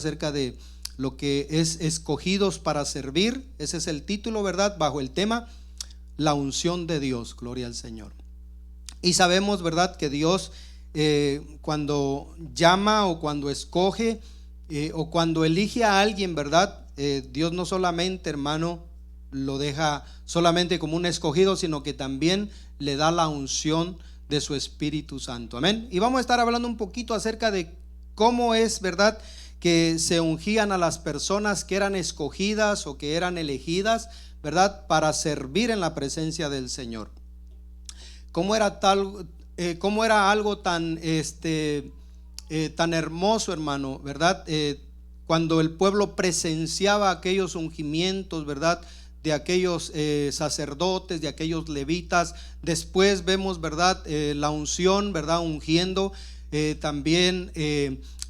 acerca de lo que es escogidos para servir. Ese es el título, ¿verdad? Bajo el tema la unción de Dios, gloria al Señor. Y sabemos, ¿verdad?, que Dios cuando llama o cuando escoge o cuando elige a alguien, ¿verdad? Dios no solamente, hermano, lo deja solamente como un escogido, sino que también le da la unción de su Espíritu Santo. Amén. Y vamos a estar hablando un poquito acerca de cómo es, ¿verdad?, que se ungían a las personas que eran escogidas o que eran elegidas, ¿verdad?, para servir en la presencia del Señor. Cómo era algo tan tan hermoso, hermano, ¿verdad? Cuando el pueblo presenciaba aquellos ungimientos, ¿verdad?, de aquellos sacerdotes, de aquellos levitas. Después vemos, ¿verdad?, la unción, ¿verdad?, ungiendo también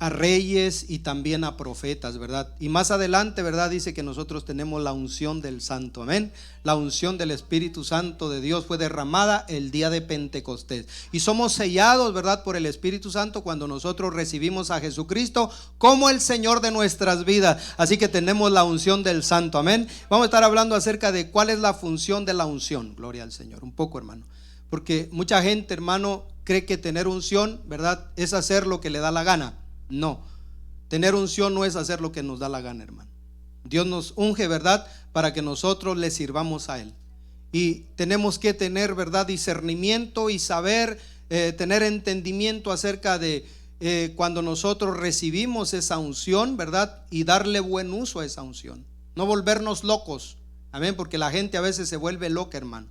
a reyes y también a profetas, ¿verdad? Y más adelante, ¿verdad?, dice que nosotros tenemos la unción del Santo, amén. La unción del Espíritu Santo de Dios fue derramada el día de Pentecostés. Y somos sellados, ¿verdad?, por el Espíritu Santo cuando nosotros recibimos a Jesucristo como el Señor de nuestras vidas. Así que tenemos la unción del Santo, amén. Vamos a estar hablando acerca de cuál es la función de la unción, gloria al Señor, un poco, hermano. Porque mucha gente, hermano, cree que tener unción, ¿verdad?, es hacer lo que le da la gana. No, tener unción no es hacer lo que nos da la gana, hermano. Dios nos unge, ¿verdad?, para que nosotros le sirvamos a Él. Y tenemos que tener, ¿verdad?, discernimiento y saber, tener entendimiento acerca de cuando nosotros recibimos esa unción, ¿verdad?, y darle buen uso a esa unción. No volvernos locos, amén, porque la gente a veces se vuelve loca, hermano.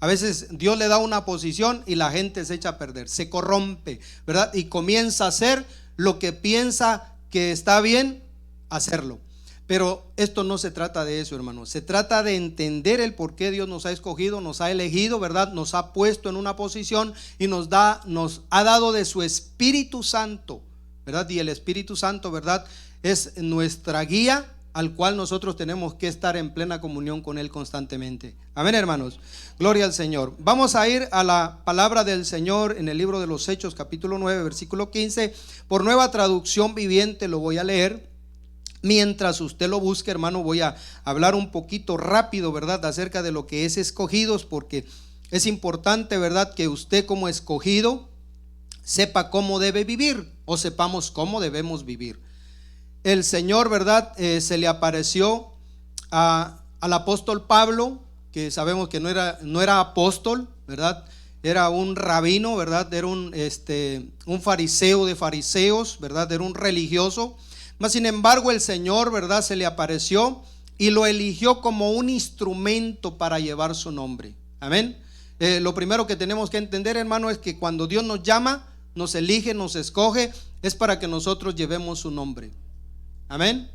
A veces Dios le da una posición y la gente se echa a perder, se corrompe, ¿verdad?, y comienza a hacer lo que piensa que está bien hacerlo. Pero esto no se trata de eso, hermano. Se trata de entender el por qué Dios nos ha escogido, nos ha elegido, ¿verdad?, nos ha puesto en una posición y nos ha dado de su Espíritu Santo, ¿verdad? Y el Espíritu Santo, ¿verdad?, es nuestra guía, al cual nosotros tenemos que estar en plena comunión con Él constantemente. Amén, hermanos. Gloria al Señor. Vamos a ir a la palabra del Señor en el libro de los Hechos, capítulo 9, versículo 15. Por Nueva Traducción Viviente lo voy a leer. Mientras usted lo busque, hermano, voy a hablar un poquito rápido, ¿verdad?, acerca de lo que es escogidos, porque es importante, ¿verdad?, que usted como escogido sepa cómo debe vivir o sepamos cómo debemos vivir. El Señor, ¿verdad?, se le apareció al apóstol Pablo, que sabemos que no era apóstol, ¿verdad?, era un rabino, ¿verdad?, era un fariseo de fariseos, ¿verdad?, era un religioso. Mas sin embargo el Señor, ¿verdad?, se le apareció y lo eligió como un instrumento para llevar su nombre. Amén. Lo primero que tenemos que entender, hermano, es que cuando Dios nos llama, nos elige, nos escoge, es para que nosotros llevemos su nombre. Amén.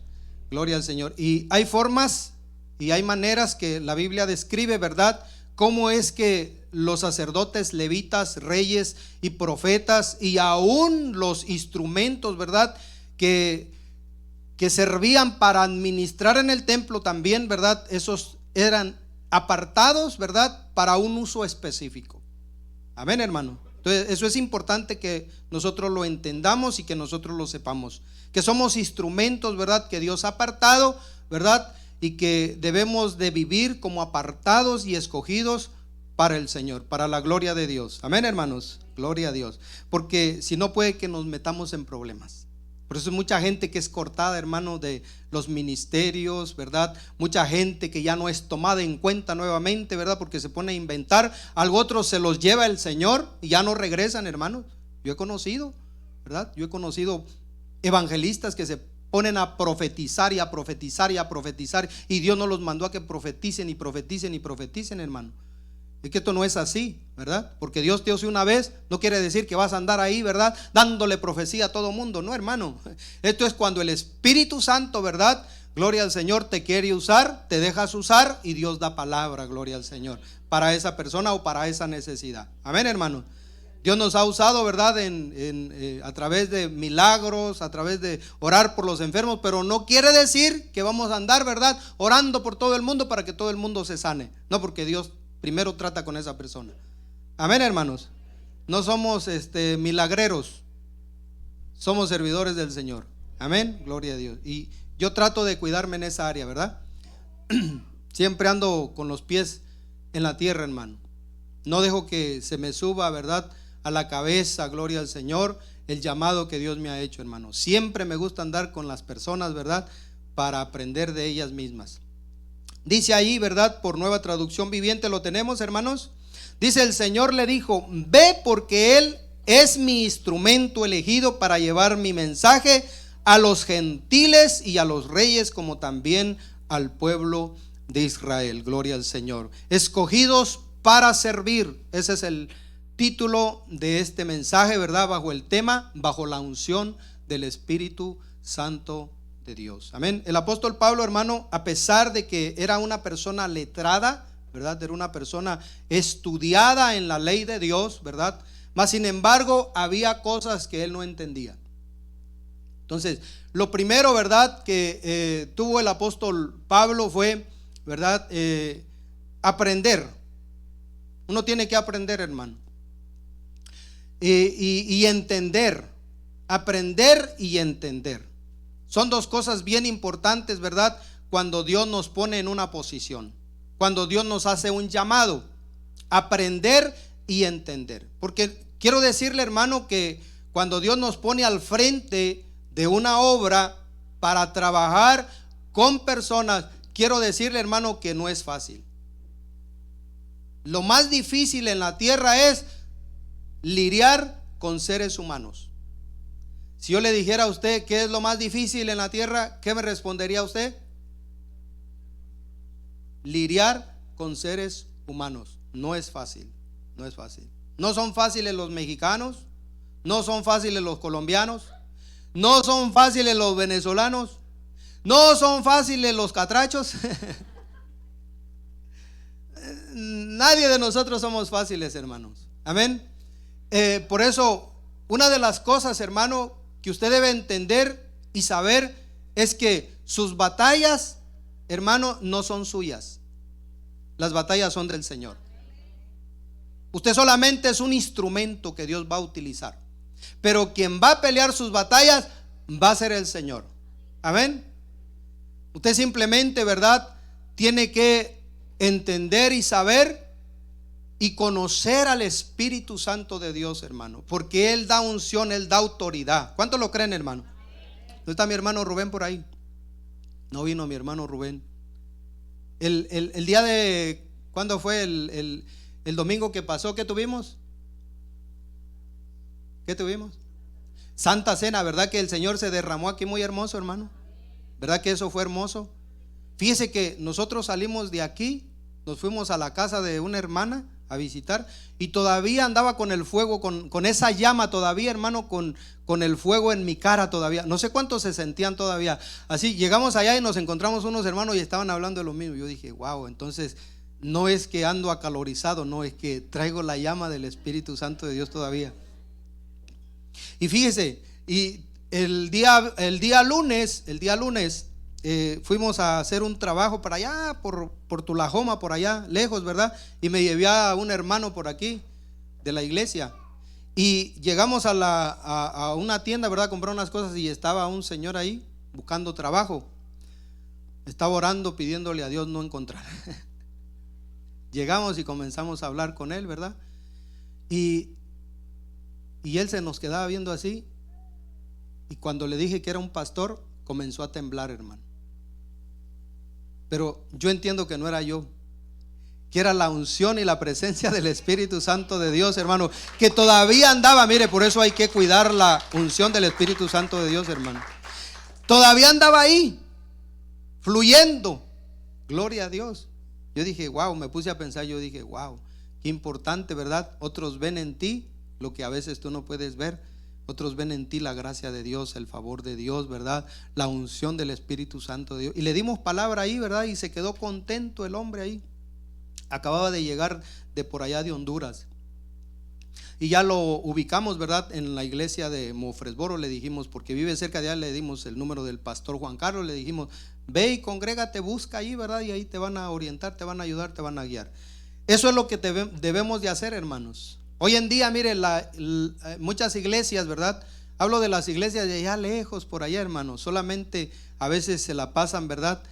Gloria al Señor. Y hay formas y hay maneras que la Biblia describe, ¿verdad?, cómo es que los sacerdotes, levitas, reyes y profetas y aún los instrumentos, ¿verdad?, que servían para administrar en el templo también, ¿verdad?, esos eran apartados, ¿verdad?, para un uso específico. Amén, hermano. Entonces eso es importante que nosotros lo entendamos y que nosotros lo sepamos, que somos instrumentos, ¿verdad?, que Dios ha apartado, ¿verdad?, y que debemos de vivir como apartados y escogidos para el Señor, para la gloria de Dios. Amén, hermanos, gloria a Dios, porque si no puede que nos metamos en problemas. Por eso hay mucha gente que es cortada, hermano, de los ministerios, ¿verdad? Mucha gente que ya no es tomada en cuenta nuevamente, ¿verdad?, porque se pone a inventar. Algo otro se los lleva el Señor y ya no regresan, hermano. Yo he conocido, ¿verdad? Yo he conocido evangelistas que se ponen a profetizar y a profetizar y a profetizar, y Dios no los mandó a que profeticen y profeticen y profeticen, hermano. Es que esto no es así, ¿verdad? Porque Dios te use una vez no quiere decir que vas a andar ahí, ¿verdad?, dándole profecía a todo mundo. No, hermano. Esto es cuando el Espíritu Santo, ¿verdad?, gloria al Señor, te quiere usar, te dejas usar y Dios da palabra, gloria al Señor, para esa persona o para esa necesidad. Amén, hermano. Dios nos ha usado, ¿verdad?, a través de milagros, a través de orar por los enfermos, pero no quiere decir que vamos a andar, ¿verdad?, orando por todo el mundo para que todo el mundo se sane. No, porque Dios primero trata con esa persona. Amén, hermanos. No somos milagreros, somos servidores del Señor. Amén, gloria a Dios. Y yo trato de cuidarme en esa área, ¿verdad? Siempre ando con los pies en la tierra, hermano. No dejo que se me suba, ¿verdad?, a la cabeza, gloria al Señor, el llamado que Dios me ha hecho, hermano. Siempre me gusta andar con las personas, ¿verdad?, para aprender de ellas mismas. Dice ahí, ¿verdad?, por Nueva Traducción Viviente, ¿lo tenemos, hermanos? Dice: el Señor le dijo: ve, porque Él es mi instrumento elegido para llevar mi mensaje a los gentiles y a los reyes, como también al pueblo de Israel. Gloria al Señor. Escogidos para servir. Ese es el título de este mensaje, ¿verdad?, bajo el tema, bajo la unción del Espíritu Santo de Dios. Amén. El apóstol Pablo, hermano, a pesar de que era una persona letrada, ¿verdad?, era una persona estudiada en la ley de Dios, ¿verdad?, mas sin embargo había cosas que él no entendía. Entonces, lo primero, ¿verdad?, que tuvo el apóstol Pablo fue, ¿verdad?, aprender. Uno tiene que aprender, hermano, y entender. Aprender y entender son dos cosas bien importantes, ¿verdad?, cuando Dios nos pone en una posición, cuando Dios nos hace un llamado. Aprender y entender. Porque quiero decirle, hermano, que cuando Dios nos pone al frente de una obra para trabajar con personas, quiero decirle, hermano, que no es fácil. Lo más difícil en la tierra es lidiar con seres humanos. Si yo le dijera a usted qué es lo más difícil en la tierra, ¿qué me respondería usted? Lidiar con seres humanos. No es fácil, no es fácil. No son fáciles los mexicanos, no son fáciles los colombianos, no son fáciles los venezolanos, no son fáciles los catrachos. Nadie de nosotros somos fáciles, hermanos. Amén. Por eso, una de las cosas, hermano, que usted debe entender y saber es que sus batallas, hermano, no son suyas. Las batallas son del Señor. Usted solamente es un instrumento que Dios va a utilizar, pero quien va a pelear sus batallas va a ser el Señor. Amén. Usted simplemente, ¿verdad?, tiene que entender y saber y conocer al Espíritu Santo de Dios, hermano, porque Él da unción, Él da autoridad. ¿Cuántos lo creen, hermano? ¿Dónde está mi hermano Rubén por ahí? No vino mi hermano Rubén. El día de, ¿cuándo fue? El domingo que pasó, ¿qué tuvimos? ¿Qué tuvimos? Santa Cena, ¿verdad que el Señor se derramó aquí muy hermoso, hermano? ¿Verdad que eso fue hermoso? Fíjese que nosotros salimos de aquí, nos fuimos a la casa de una hermana a visitar, y todavía andaba con el fuego, con esa llama todavía, hermano, con el fuego en mi cara todavía. No sé cuántos se sentían todavía. Así llegamos allá y nos encontramos unos hermanos y estaban hablando de lo mismo. Yo dije, wow, entonces no es que ando acalorizado, no, es que traigo la llama del Espíritu Santo de Dios todavía. Y fíjese, y el día lunes fuimos a hacer un trabajo para allá, por Tulajoma, por allá, lejos, ¿verdad? Y me llevé a un hermano por aquí, de la iglesia. Y llegamos a una tienda, ¿verdad?, a comprar unas cosas, y estaba un señor ahí buscando trabajo. Estaba orando, pidiéndole a Dios no encontrar. Llegamos y comenzamos a hablar con él, ¿verdad? Y él se nos quedaba viendo así. Y cuando le dije que era un pastor, comenzó a temblar, hermano. Pero yo entiendo que no era yo, que era la unción y la presencia del Espíritu Santo de Dios, hermano, que todavía andaba. Mire, por eso hay que cuidar la unción del Espíritu Santo de Dios, hermano. Todavía andaba ahí, fluyendo. Gloria a Dios. Yo dije, wow, me puse a pensar, yo dije, wow, qué importante, ¿verdad? Otros ven en ti lo que a veces tú no puedes ver. Otros ven en ti la gracia de Dios, el favor de Dios, ¿verdad? La unción del Espíritu Santo de Dios. Y le dimos palabra ahí, ¿verdad? Y se quedó contento el hombre ahí. Acababa de llegar de por allá de Honduras. Y ya lo ubicamos, ¿verdad?, en la iglesia de Mofresboro. Le dijimos, porque vive cerca de allá, le dimos el número del pastor Juan Carlos. Le dijimos, ve y congrégate, busca ahí, ¿verdad? Y ahí te van a orientar, te van a ayudar, te van a guiar. Eso es lo que debemos de hacer, hermanos. Hoy en día, mire, muchas iglesias, ¿verdad?, Hablo de las iglesias de allá lejos, por allá, hermano. Solamente a veces se la pasan, ¿verdad?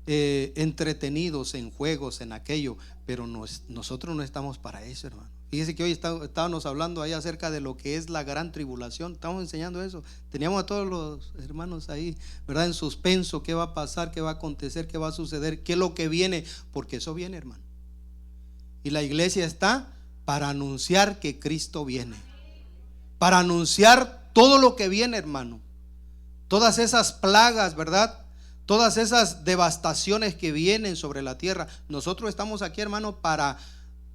Entretenidos en juegos, en aquello. Pero nosotros no estamos para eso, hermano. Fíjese que hoy estábamos hablando ahí acerca de lo que es la gran tribulación. Estamos enseñando eso. Teníamos a todos los hermanos ahí, ¿verdad? En suspenso, qué va a pasar, qué va a acontecer, qué va a suceder, qué es lo que viene. Porque eso viene, hermano. Y la iglesia está para anunciar que Cristo viene. Para anunciar todo lo que viene, hermano. Todas esas plagas, ¿verdad? Todas esas devastaciones que vienen sobre la tierra. Nosotros estamos aquí, hermano, para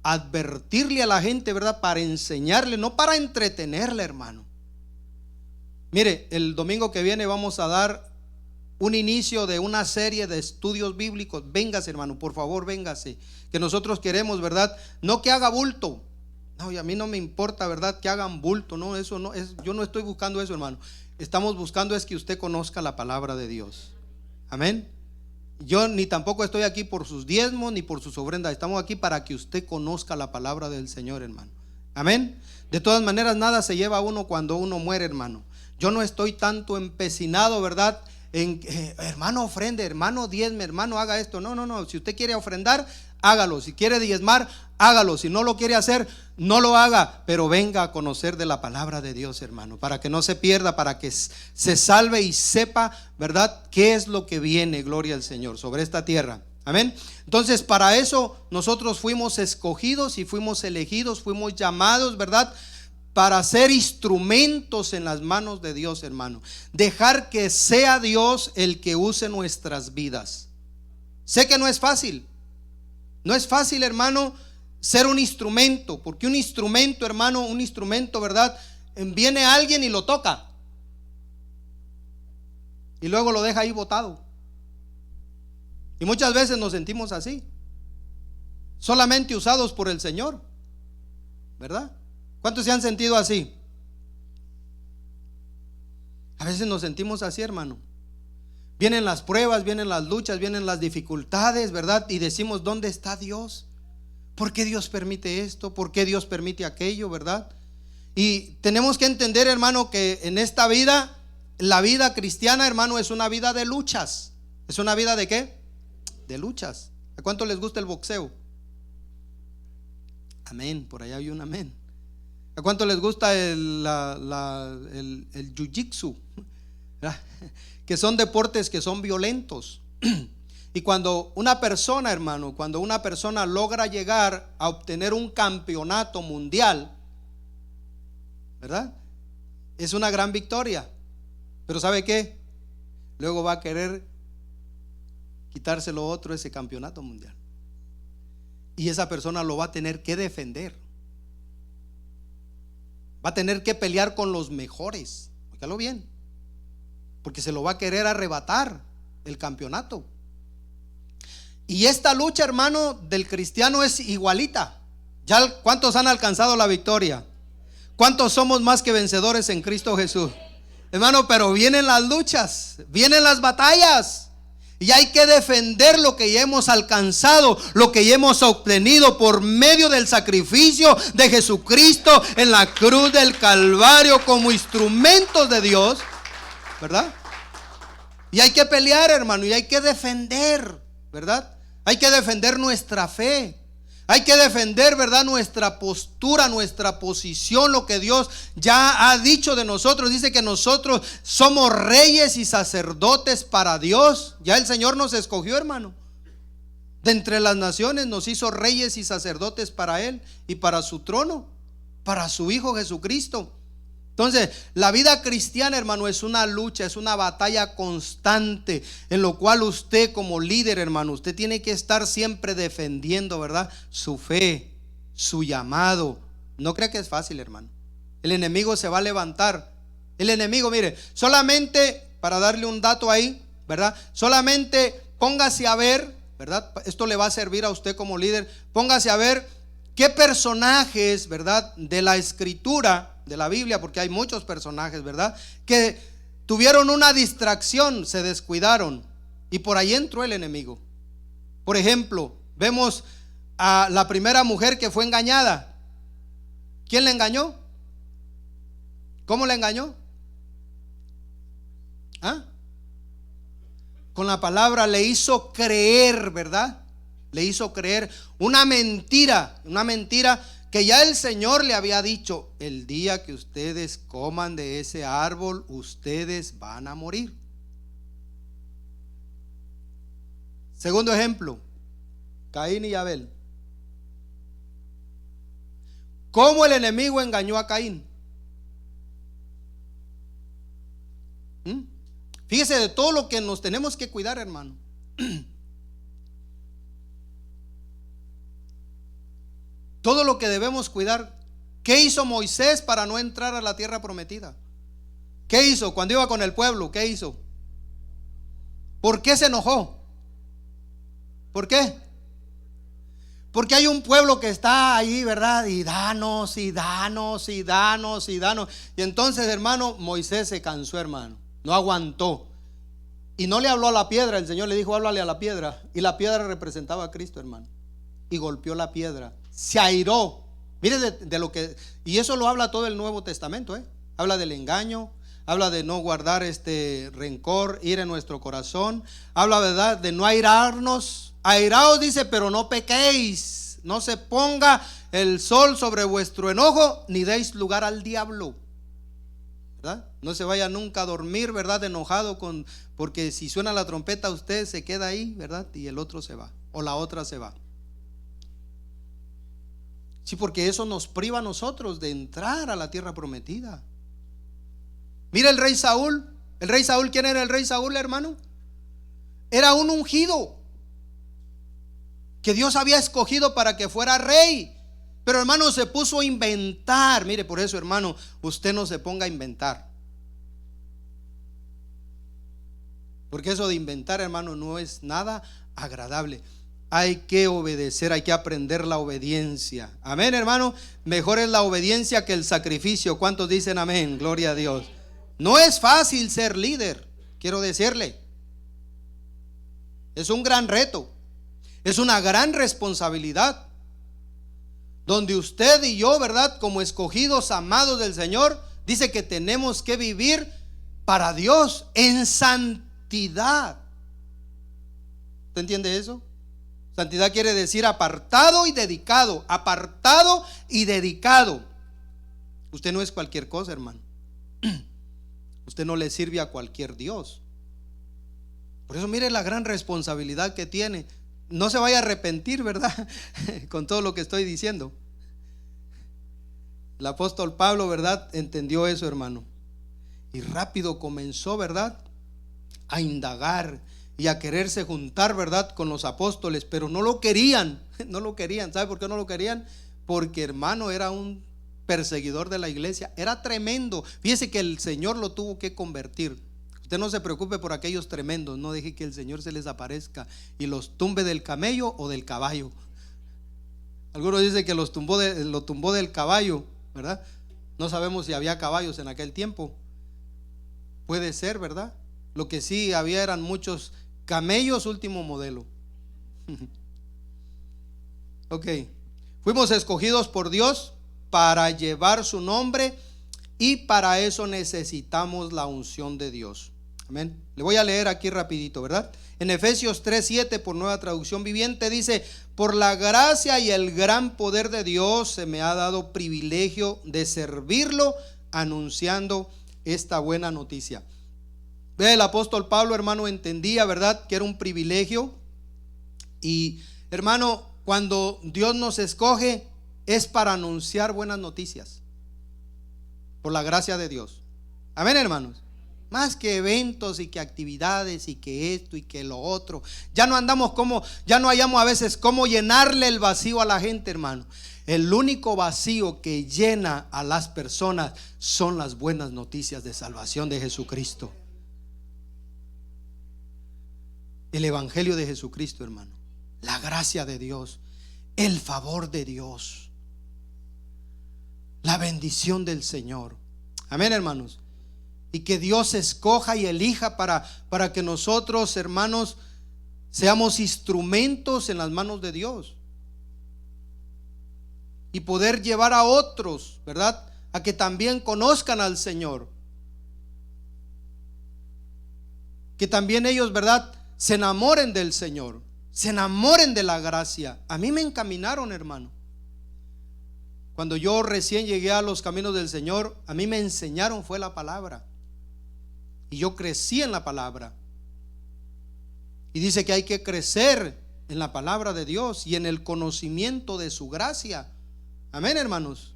advertirle a la gente, ¿verdad? Para enseñarle, no para entretenerle, hermano. Mire, el domingo que viene vamos a dar un inicio de una serie de estudios bíblicos. Véngase, hermano, por favor, véngase. Que nosotros queremos, ¿verdad? No que haga bulto. No, y a mí no me importa, ¿verdad? Que hagan bulto. No, eso no es. Yo no estoy buscando eso, hermano. Estamos buscando es que usted conozca la palabra de Dios. Amén. Yo ni tampoco estoy aquí por sus diezmos ni por sus ofrendas. Estamos aquí para que usted conozca la palabra del Señor, hermano. Amén. De todas maneras, nada se lleva a uno cuando uno muere, hermano. Yo no estoy tanto empecinado, ¿verdad? En hermano ofrende, hermano diezme, hermano haga esto. No, no, no. Si usted quiere ofrendar, hágalo. Si quiere diezmar, hágalo. Si no lo quiere hacer, no lo haga. Pero venga a conocer de la palabra de Dios, hermano, para que no se pierda, para que se salve y sepa, ¿verdad?, qué es lo que viene, gloria al Señor, sobre esta tierra. Amén. Entonces, para eso nosotros fuimos escogidos y fuimos elegidos, fuimos llamados, ¿verdad?, para ser instrumentos en las manos de Dios, hermano. Dejar que sea Dios el que use nuestras vidas. Sé que no es fácil. No es fácil, hermano, ser un instrumento. Porque un instrumento, hermano, un instrumento, ¿verdad?, viene alguien y lo toca. Y luego lo deja ahí botado. Y muchas veces nos sentimos así. Solamente usados por el Señor, ¿verdad? ¿Cuántos se han sentido así? A veces nos sentimos así, hermano. Vienen las pruebas, vienen las luchas, vienen las dificultades, ¿verdad? Y decimos, ¿dónde está Dios? ¿Por qué Dios permite esto? ¿Por qué Dios permite aquello, verdad? Y tenemos que entender, hermano, que en esta vida, la vida cristiana, hermano, es una vida de luchas. ¿Es una vida de qué? De luchas. ¿A cuánto les gusta el boxeo? Amén, por allá hay un amén. ¿A cuánto les gusta el jiu-jitsu? Que son deportes que son violentos. Y cuando una persona, hermano, cuando una persona logra llegar a obtener un campeonato mundial, ¿verdad?, es una gran victoria. Pero ¿sabe qué? Luego va a querer quitárselo otro, ese campeonato mundial. Y esa persona lo va a tener que defender. Va a tener que pelear con los mejores. Óigalo bien. Porque se lo va a querer arrebatar el campeonato. Y esta lucha, hermano, del cristiano es igualita. ¿Ya cuántos han alcanzado la victoria? ¿Cuántos somos más que vencedores en Cristo Jesús? Hermano, pero vienen las luchas, vienen las batallas. Y hay que defender lo que ya hemos alcanzado, lo que ya hemos obtenido por medio del sacrificio de Jesucristo en la cruz del Calvario como instrumentos de Dios, ¿verdad? Y hay que pelear, hermano, y hay que defender, ¿verdad? Hay que defender nuestra fe. Hay que defender, ¿verdad?, nuestra postura, nuestra posición, lo que Dios ya ha dicho de nosotros. Dice que nosotros somos reyes y sacerdotes para Dios. Ya el Señor nos escogió, hermano. De entre las naciones nos hizo reyes y sacerdotes para Él y para su trono, para su Hijo Jesucristo. Entonces, la vida cristiana, hermano, es una lucha, es una batalla constante en lo cual usted como líder, hermano, usted tiene que estar siempre defendiendo, ¿verdad?, su fe, su llamado. No crea que es fácil, hermano. El enemigo se va a levantar. El enemigo, mire, solamente para darle un dato ahí, ¿verdad? Solamente póngase a ver, ¿verdad? Esto le va a servir a usted como líder. Póngase a ver qué personajes, ¿verdad?, de la escritura, de la Biblia, porque hay muchos personajes, ¿verdad?, que tuvieron una distracción, se descuidaron y por ahí entró el enemigo. Por ejemplo, vemos a la primera mujer que fue engañada. ¿Quién la engañó? ¿Cómo la engañó? ¿Ah? Con la palabra le hizo creer, ¿verdad? Le hizo creer una mentira que ya el Señor le había dicho: el día que ustedes coman de ese árbol, ustedes van a morir. Segundo ejemplo, Caín y Abel. ¿Cómo el enemigo engañó a Caín? Fíjese de todo lo que nos tenemos que cuidar, hermano. Todo lo que debemos cuidar. ¿Qué hizo Moisés para no entrar a la tierra prometida? ¿Qué hizo cuando iba con el pueblo? ¿Qué hizo? ¿Por qué se enojó? ¿Por qué? Porque hay un pueblo que está ahí, ¿verdad? Y danos, y danos, y danos, y danos. Y entonces, hermano, Moisés se cansó, hermano. No aguantó. Y no le habló a la piedra. El Señor le dijo: háblale a la piedra. Y la piedra representaba a Cristo, hermano. Y golpeó la piedra. Se airó. Mire de lo que... Y eso lo habla todo el Nuevo Testamento, ¿eh? Habla del engaño. Habla de no guardar rencor, ira en nuestro corazón. Habla, ¿verdad?, de no airarnos. Airaos, dice, pero no pequéis. No se ponga el sol sobre vuestro enojo, ni deis lugar al diablo, ¿verdad? No se vaya nunca a dormir, ¿verdad?, enojado porque si suena la trompeta usted se queda ahí, ¿verdad? Y el otro se va, o la otra se va. Sí, porque eso nos priva a nosotros de entrar a la tierra prometida. Mira el rey Saúl. El rey Saúl, ¿quién era el rey Saúl, hermano? Era un ungido que Dios había escogido para que fuera rey. Pero, hermano, se puso a inventar. Mire, por eso, hermano, usted no se ponga a inventar. Porque eso de inventar, hermano, no es nada agradable. Hay que obedecer, hay que aprender la obediencia. Amén, hermano. Mejor es la obediencia que el sacrificio. ¿Cuántos dicen amén? Gloria a Dios. No es fácil ser líder, quiero decirle. Es un gran reto. Es una gran responsabilidad. Donde usted y yo, ¿verdad?, como escogidos, amados del Señor, dice que tenemos que vivir para Dios en santidad. ¿Usted entiende eso? Santidad quiere decir apartado y dedicado. Apartado y dedicado. Usted no es cualquier cosa, hermano. Usted no le sirve a cualquier Dios. Por eso mire la gran responsabilidad que tiene. No se vaya a arrepentir, ¿verdad? Con todo lo que estoy diciendo. El apóstol Pablo, ¿verdad?, entendió eso, hermano. Y rápido comenzó, ¿verdad?, a indagar y a quererse juntar, ¿verdad?, con los apóstoles. Pero no lo querían. No lo querían. ¿Sabe por qué no lo querían? Porque, hermano, era un perseguidor de la iglesia. Era tremendo. Fíjese que el Señor lo tuvo que convertir. Usted no se preocupe por aquellos tremendos. No deje que el Señor se les aparezca y los tumbe del camello o del caballo. Algunos dicen que lo tumbó del caballo, ¿verdad? No sabemos si había caballos en aquel tiempo. Puede ser, ¿verdad? Lo que sí había eran muchos camellos último modelo. Ok. Fuimos escogidos por Dios para llevar su nombre, y para eso necesitamos la unción de Dios. Amén. Le voy a leer aquí rapidito, ¿verdad? En Efesios 3:7, por Nueva Traducción Viviente, dice: por la gracia y el gran poder de Dios se me ha dado privilegio de servirlo, anunciando esta buena noticia. Ve, el apóstol Pablo, hermano, entendía, ¿verdad?, que era un privilegio. Y, hermano, cuando Dios nos escoge es para anunciar buenas noticias, por la gracia de Dios. Amén, hermanos. Más que eventos y que actividades y que esto y que lo otro. Ya no hallamos a veces cómo llenarle el vacío a la gente, hermano. El único vacío que llena a las personas son las buenas noticias de salvación de Jesucristo. El evangelio de Jesucristo, hermano. La gracia de Dios, el favor de Dios, la bendición del Señor. Amén, hermanos. Y que Dios escoja y elija para que nosotros, hermanos, seamos instrumentos en las manos de Dios. Y poder llevar a otros, ¿verdad?, a que también conozcan al Señor. que también ellos, ¿verdad?, se enamoren del Señor, se enamoren de la gracia. A mí me encaminaron, hermano. Cuando yo recién llegué a los caminos del Señor, a mí me enseñaron fue la palabra. Y yo crecí en la palabra. Y dice que hay que crecer en la palabra de Dios y en el conocimiento de su gracia. Amén, hermanos.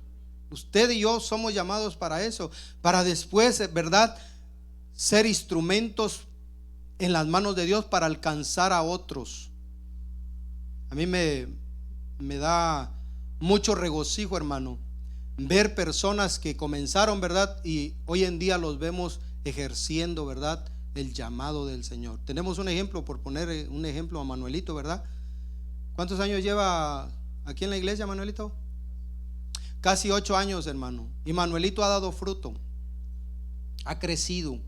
Usted y yo somos llamados para eso, para después, ¿verdad?, ser instrumentos en las manos de Dios para alcanzar a otros. A mí me da mucho regocijo, hermano, ver personas que comenzaron, ¿verdad?, y hoy en día los vemos ejerciendo, ¿verdad?, el llamado del Señor. Tenemos un ejemplo, por poner un ejemplo, a Manuelito, ¿verdad? ¿Cuántos años lleva aquí en la iglesia, Manuelito? Casi 8 años, hermano. Y Manuelito ha dado fruto, ha crecido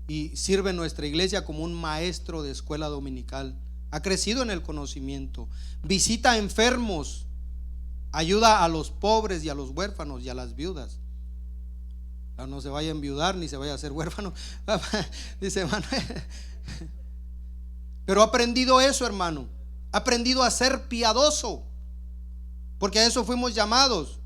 y sirve en nuestra iglesia como un maestro de escuela dominical. Ha crecido en el conocimiento, visita a enfermos, ayuda a los pobres y a los huérfanos y a las viudas. No se vaya a enviudar ni se vaya a hacer huérfano, dice Manuel. Pero ha aprendido eso, hermano. Ha aprendido a ser piadoso, porque a eso fuimos llamados.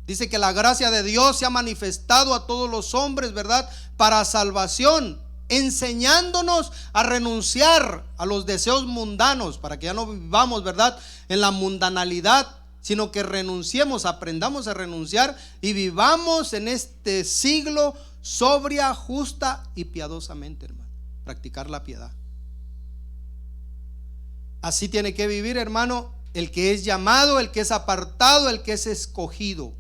Dice que la gracia de Dios se ha manifestado a todos los hombres, ¿verdad?, para salvación, enseñándonos a renunciar a los deseos mundanos, para que ya no vivamos, ¿verdad?, en la mundanalidad, sino que renunciemos, aprendamos a renunciar y vivamos en este siglo sobria, justa y piadosamente, hermano. Practicar la piedad. Así tiene que vivir, hermano, el que es llamado, el que es apartado, el que es escogido.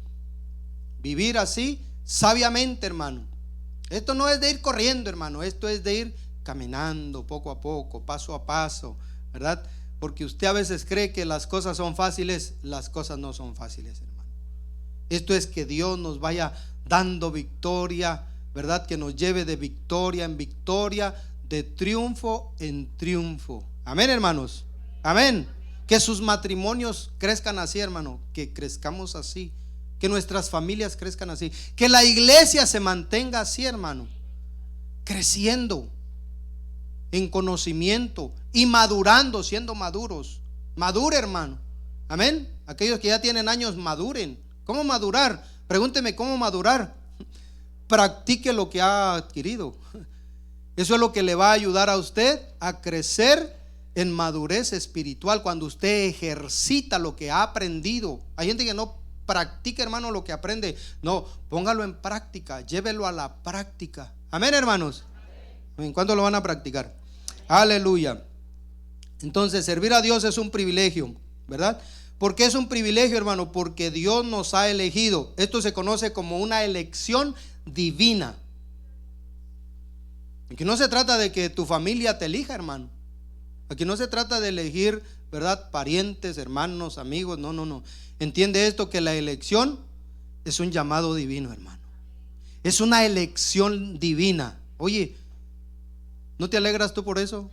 Vivir así sabiamente, hermano. Esto no es de ir corriendo, hermano. Esto es de ir caminando poco a poco, paso a paso, ¿verdad? Porque usted a veces cree que las cosas son fáciles. Las cosas no son fáciles, hermano. Esto es que Dios nos vaya dando victoria, ¿verdad? Que nos lleve de victoria en victoria, de triunfo en triunfo. Amén, hermanos. Amén. Que sus matrimonios crezcan así, hermano. Que crezcamos así. Que nuestras familias crezcan así. Que la iglesia se mantenga así, hermano. Creciendo en conocimiento y madurando, siendo maduros. Madure, hermano. Amén. Aquellos que ya tienen años, maduren. ¿Cómo madurar? Pregúnteme cómo madurar. Practique lo que ha adquirido. Eso es lo que le va a ayudar a usted a crecer en madurez espiritual, cuando usted ejercita lo que ha aprendido. Hay gente que no practica, hermano, lo que aprende. No, póngalo en práctica, llévelo a la práctica. Amén, hermanos. Amén. ¿Cuándo lo van a practicar? Aleluya. Entonces, servir a Dios es un privilegio, ¿verdad? ¿Por qué es un privilegio, hermano? Porque Dios nos ha elegido. Esto se conoce como una elección divina. Aquí no se trata de que tu familia te elija, hermano. Aquí no se trata de elegir, ¿verdad?, parientes, hermanos, amigos. No, no, no. Entiende esto, que la elección es un llamado divino, hermano. Es una elección divina. Oye, ¿no te alegras tú por eso?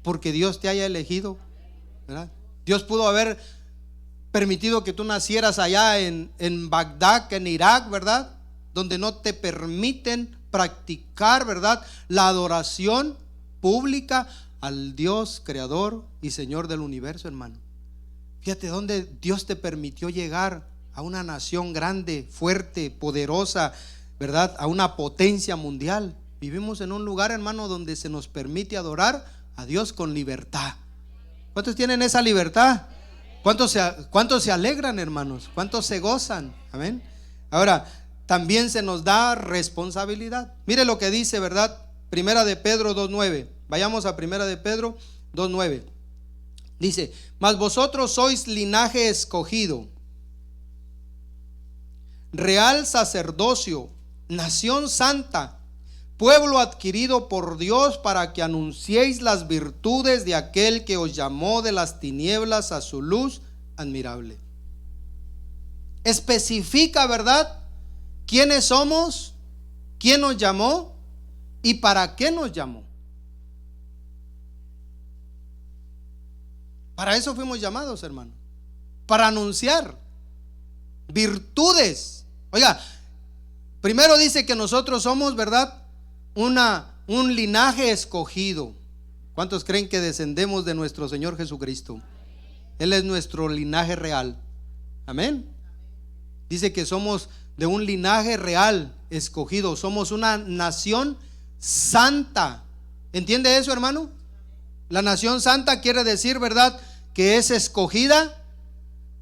Porque Dios te haya elegido, ¿verdad? Dios pudo haber permitido que tú nacieras allá en Bagdad, en Irak, ¿verdad?, donde no te permiten practicar, ¿verdad?, la adoración pública al Dios creador y Señor del universo, hermano. Fíjate dónde Dios te permitió llegar, a una nación grande, fuerte, poderosa, ¿verdad?, a una potencia mundial. Vivimos en un lugar, hermano, donde se nos permite adorar a Dios con libertad. ¿Cuántos tienen esa libertad? ¿Cuántos se alegran, hermanos? ¿Cuántos se gozan? Amén. Ahora, también se nos da responsabilidad. Mire lo que dice, ¿verdad? Primera de Pedro 2:9. Vayamos a Primera de Pedro 2:9. Dice: mas vosotros sois linaje escogido, real sacerdocio, nación santa, pueblo adquirido por Dios, para que anunciéis las virtudes de aquel que os llamó de las tinieblas a su luz admirable. Especifica, ¿verdad?, quiénes somos, quién nos llamó y para qué nos llamó. Para eso fuimos llamados, hermano. Para anunciar virtudes. Oiga, primero dice que nosotros somos, ¿verdad?, una un linaje escogido. ¿Cuántos creen que descendemos de nuestro Señor Jesucristo? Él es nuestro linaje real. Amén. Dice que somos de un linaje real escogido. Somos una nación santa. ¿Entiende eso, hermano? La nación santa quiere decir, ¿verdad?, que es escogida,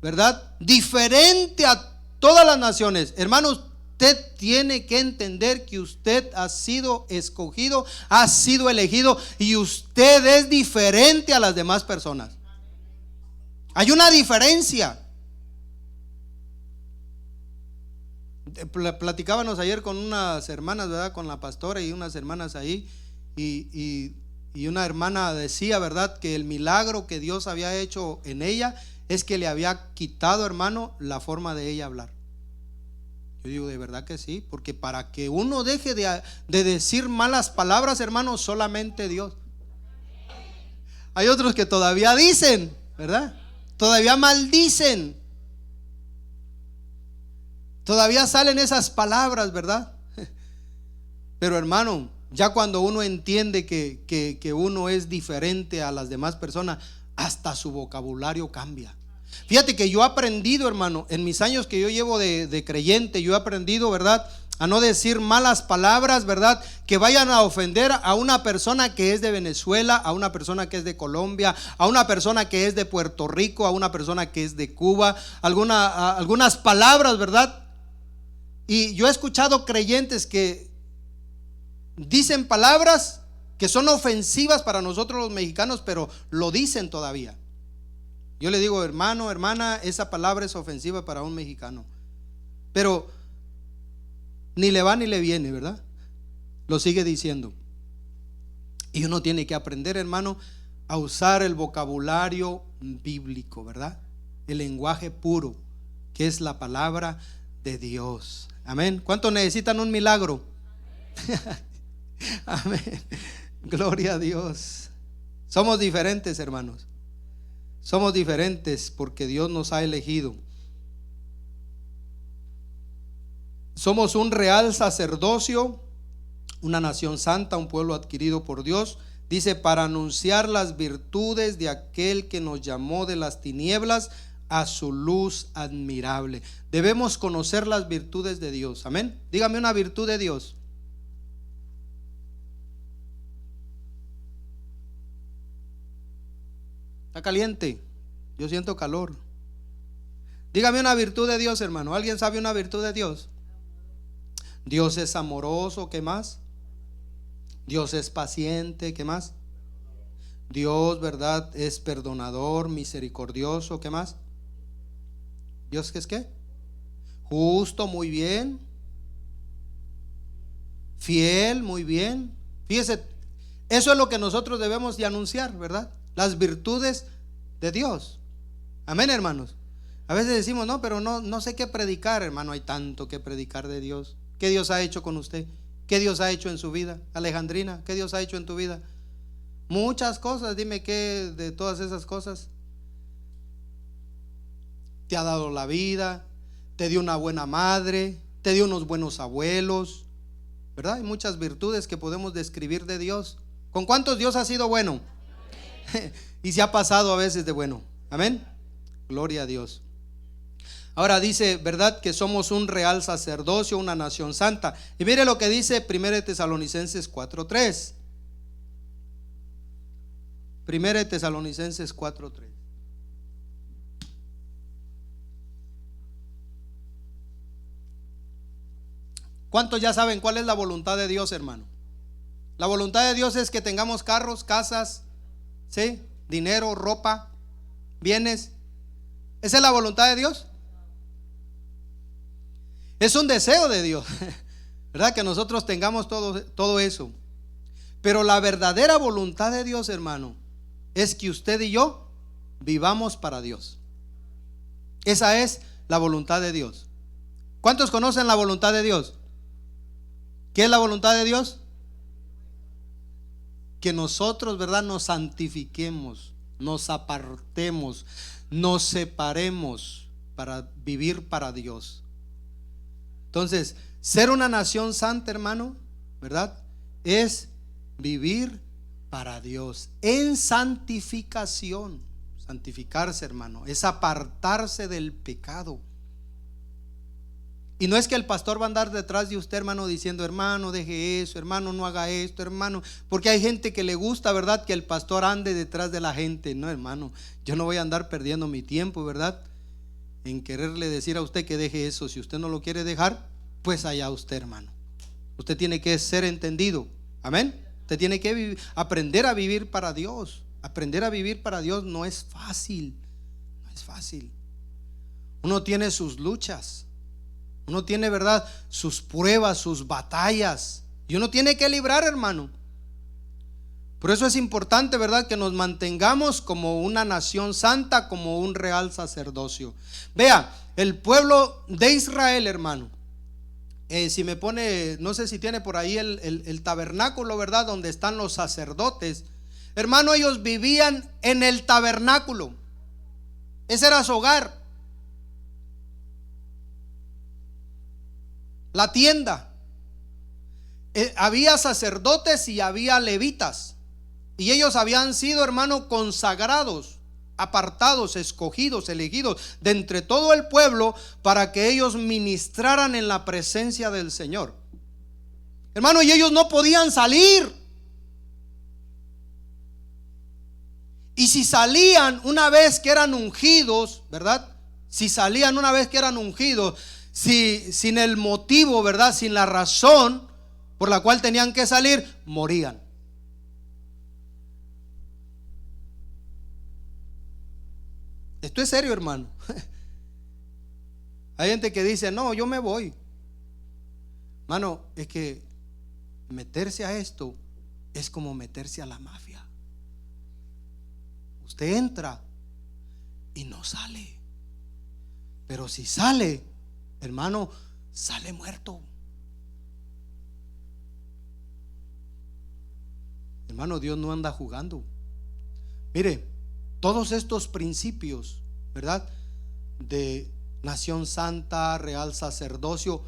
¿verdad?, diferente a todas las naciones. Hermano, usted tiene que entender que usted ha sido escogido, ha sido elegido, y usted es diferente a las demás personas. Hay una diferencia. Platicábamos ayer con unas hermanas, ¿verdad?, con la pastora y unas hermanas ahí, y una hermana decía, ¿verdad?, que el milagro que Dios había hecho en ella es que le había quitado, hermano, la forma de ella hablar. Yo digo, de verdad que sí, porque para que uno deje de decir malas palabras, hermano, solamente Dios. Hay otros que todavía dicen, ¿verdad?, todavía maldicen, todavía salen esas palabras, ¿verdad? Pero, hermano, ya cuando uno entiende que uno es diferente a las demás personas, hasta su vocabulario cambia. Fíjate que yo he aprendido, hermano, en mis años que yo llevo de creyente, yo he aprendido, ¿verdad?, a no decir malas palabras, ¿verdad?, que vayan a ofender a una persona que es de Venezuela, a una persona que es de Colombia, a una persona que es de Puerto Rico, a una persona que es de Cuba, algunas palabras, ¿verdad? Y yo he escuchado creyentes que dicen palabras que son ofensivas para nosotros los mexicanos, pero lo dicen todavía. Yo le digo, hermano, hermana, esa palabra es ofensiva para un mexicano, pero ni le va ni le viene, ¿verdad? Lo sigue diciendo. Y uno tiene que aprender, hermano, a usar el vocabulario bíblico, ¿verdad? El lenguaje puro, que es la palabra de Dios. Amén. ¿Cuántos necesitan un milagro? Amén. Gloria a Dios. Somos diferentes, hermanos. Somos diferentes porque Dios nos ha elegido. Somos un real sacerdocio, una nación santa, un pueblo adquirido por Dios. Dice, para anunciar las virtudes de aquel que nos llamó de las tinieblas a su luz admirable. Debemos conocer las virtudes de Dios. Amén. Dígame una virtud de Dios. Está caliente. Yo siento calor. Dígame una virtud de Dios, hermano. ¿Alguien sabe una virtud de Dios? Dios es amoroso. ¿Qué más? Dios es paciente. ¿Qué más? Dios, ¿verdad?, es perdonador, misericordioso. ¿Qué más? Dios, ¿qué es qué? Justo, muy bien. Fiel, muy bien. Fíjese, eso es lo que nosotros debemos de anunciar, ¿verdad? Las virtudes de Dios. Amén, hermanos. A veces decimos, no, pero no sé qué predicar, hermano. Hay tanto que predicar de Dios. ¿Qué Dios ha hecho con usted? ¿Qué Dios ha hecho en su vida? Alejandrina, ¿qué Dios ha hecho en tu vida? Muchas cosas. Dime qué de todas esas cosas. Te ha dado la vida, te dio una buena madre, te dio unos buenos abuelos, ¿verdad? Hay muchas virtudes que podemos describir de Dios. ¿Con cuántos Dios ha sido bueno? Y se ha pasado a veces de bueno. Amén. Gloria a Dios. Ahora dice, ¿verdad?, que somos un real sacerdocio, una nación santa. Y mire lo que dice 1 Tesalonicenses 4:3. 1 Tesalonicenses 4:3. ¿Cuántos ya saben cuál es la voluntad de Dios, hermano? La voluntad de Dios es que tengamos carros, casas, ¿sí?, dinero, ropa, bienes. ¿Esa es la voluntad de Dios? Es un deseo de Dios, ¿verdad?, que nosotros tengamos todo eso. Pero la verdadera voluntad de Dios, hermano, es que usted y yo vivamos para Dios. Esa es la voluntad de Dios. ¿Cuántos conocen la voluntad de Dios? ¿Qué es la voluntad de Dios? Que nosotros, ¿verdad?, nos santifiquemos, nos apartemos, nos separemos para vivir para Dios. Entonces, ser una nación santa, hermano, ¿verdad?, es vivir para Dios en santificación. Santificarse, hermano, es apartarse del pecado. Y no es que el pastor va a andar detrás de usted, hermano, diciendo: hermano, deje eso, hermano, no haga esto, hermano. Porque hay gente que le gusta, ¿verdad?, que el pastor ande detrás de la gente. No, hermano, yo no voy a andar perdiendo mi tiempo, ¿verdad?, en quererle decir a usted que deje eso. Si usted no lo quiere dejar, pues allá usted, hermano. Usted tiene que ser entendido. Amén. Usted tiene que aprender a vivir para Dios. Aprender a vivir para Dios no es fácil. No es fácil. Uno tiene sus luchas. Uno tiene, ¿verdad?, sus pruebas, sus batallas. Y uno tiene que librar, hermano. Por eso es importante, ¿verdad?, que nos mantengamos como una nación santa, como un real sacerdocio. Vea, el pueblo de Israel, hermano, si me pone, no sé si tiene por ahí el tabernáculo, ¿verdad?, donde están los sacerdotes. Hermano, ellos vivían en el tabernáculo. Ese era su hogar. La tienda. Había sacerdotes y había levitas. Y ellos habían sido, hermano, consagrados, apartados, escogidos, elegidos de entre todo el pueblo para que ellos ministraran en la presencia del Señor. Hermano, y ellos no podían salir. Y si salían una vez que eran ungidos, ¿verdad? Si salían una vez que eran ungidos, sin el motivo, ¿verdad?, sin la razón por la cual tenían que salir, morían. Esto es serio, hermano. Hay gente que dice: no, yo me voy. Hermano, es que meterse a esto es como meterse a la mafia. Usted entra y no sale. Pero si sale, hermano, sale muerto. Hermano, Dios no anda jugando. Mire, todos estos principios, ¿verdad?, de nación santa, real sacerdocio,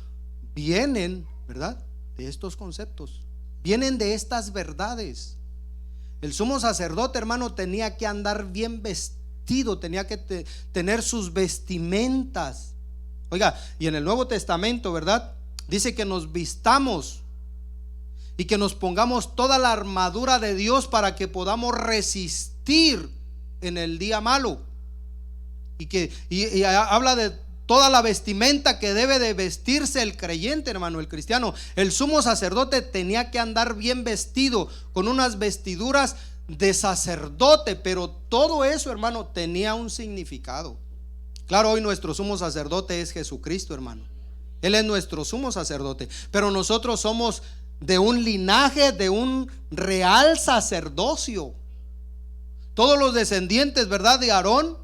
vienen, ¿verdad?, de estos conceptos, vienen de estas verdades. El sumo sacerdote, hermano, tenía que andar bien vestido, tenía que tener sus vestimentas. Oiga, y en el Nuevo Testamento, ¿verdad?, dice que nos vistamos y que nos pongamos toda la armadura de Dios para que podamos resistir en el día malo. Y habla de toda la vestimenta que debe de vestirse el creyente, hermano, el cristiano. El sumo sacerdote tenía que andar bien vestido, con unas vestiduras de sacerdote, pero todo eso, hermano, tenía un significado. Claro, hoy nuestro sumo sacerdote es Jesucristo, hermano. Él es nuestro sumo sacerdote, pero nosotros somos de un linaje, de un real sacerdocio. Todos los descendientes, ¿verdad?, de Aarón,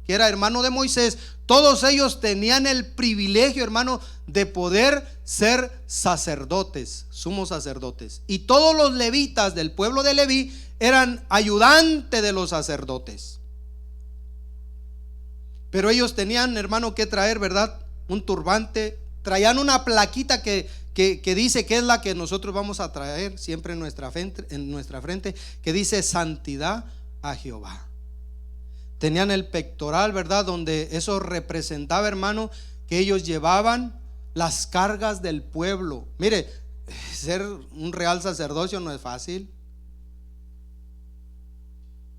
que era hermano de Moisés, todos ellos tenían el privilegio, hermano, de poder ser sacerdotes, sumos sacerdotes. Y todos los levitas del pueblo de Leví eran ayudantes de los sacerdotes. Pero ellos tenían, hermano, que traer, ¿verdad?, un turbante. Traían una plaquita que dice que es la que nosotros vamos a traer siempre en nuestra frente, que dice: santidad a Jehová. Tenían el pectoral, ¿verdad?, donde eso representaba, hermano, que ellos llevaban las cargas del pueblo. Mire, ser un real sacerdocio no es fácil.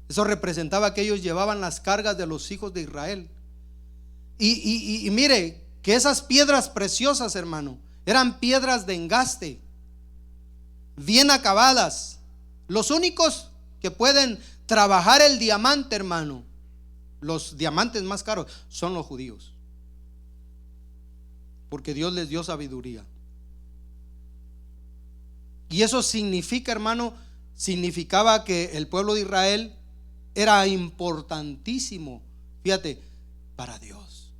Eso representaba que ellos llevaban las cargas de los hijos de Israel. Y mire, que esas piedras preciosas, hermano, eran piedras de engaste, bien acabadas. Los únicos que pueden trabajar el diamante, hermano, los diamantes más caros, son los judíos, porque Dios les dio sabiduría. Y eso significa, hermano, significaba que el pueblo de Israel era importantísimo, fíjate, para Dios,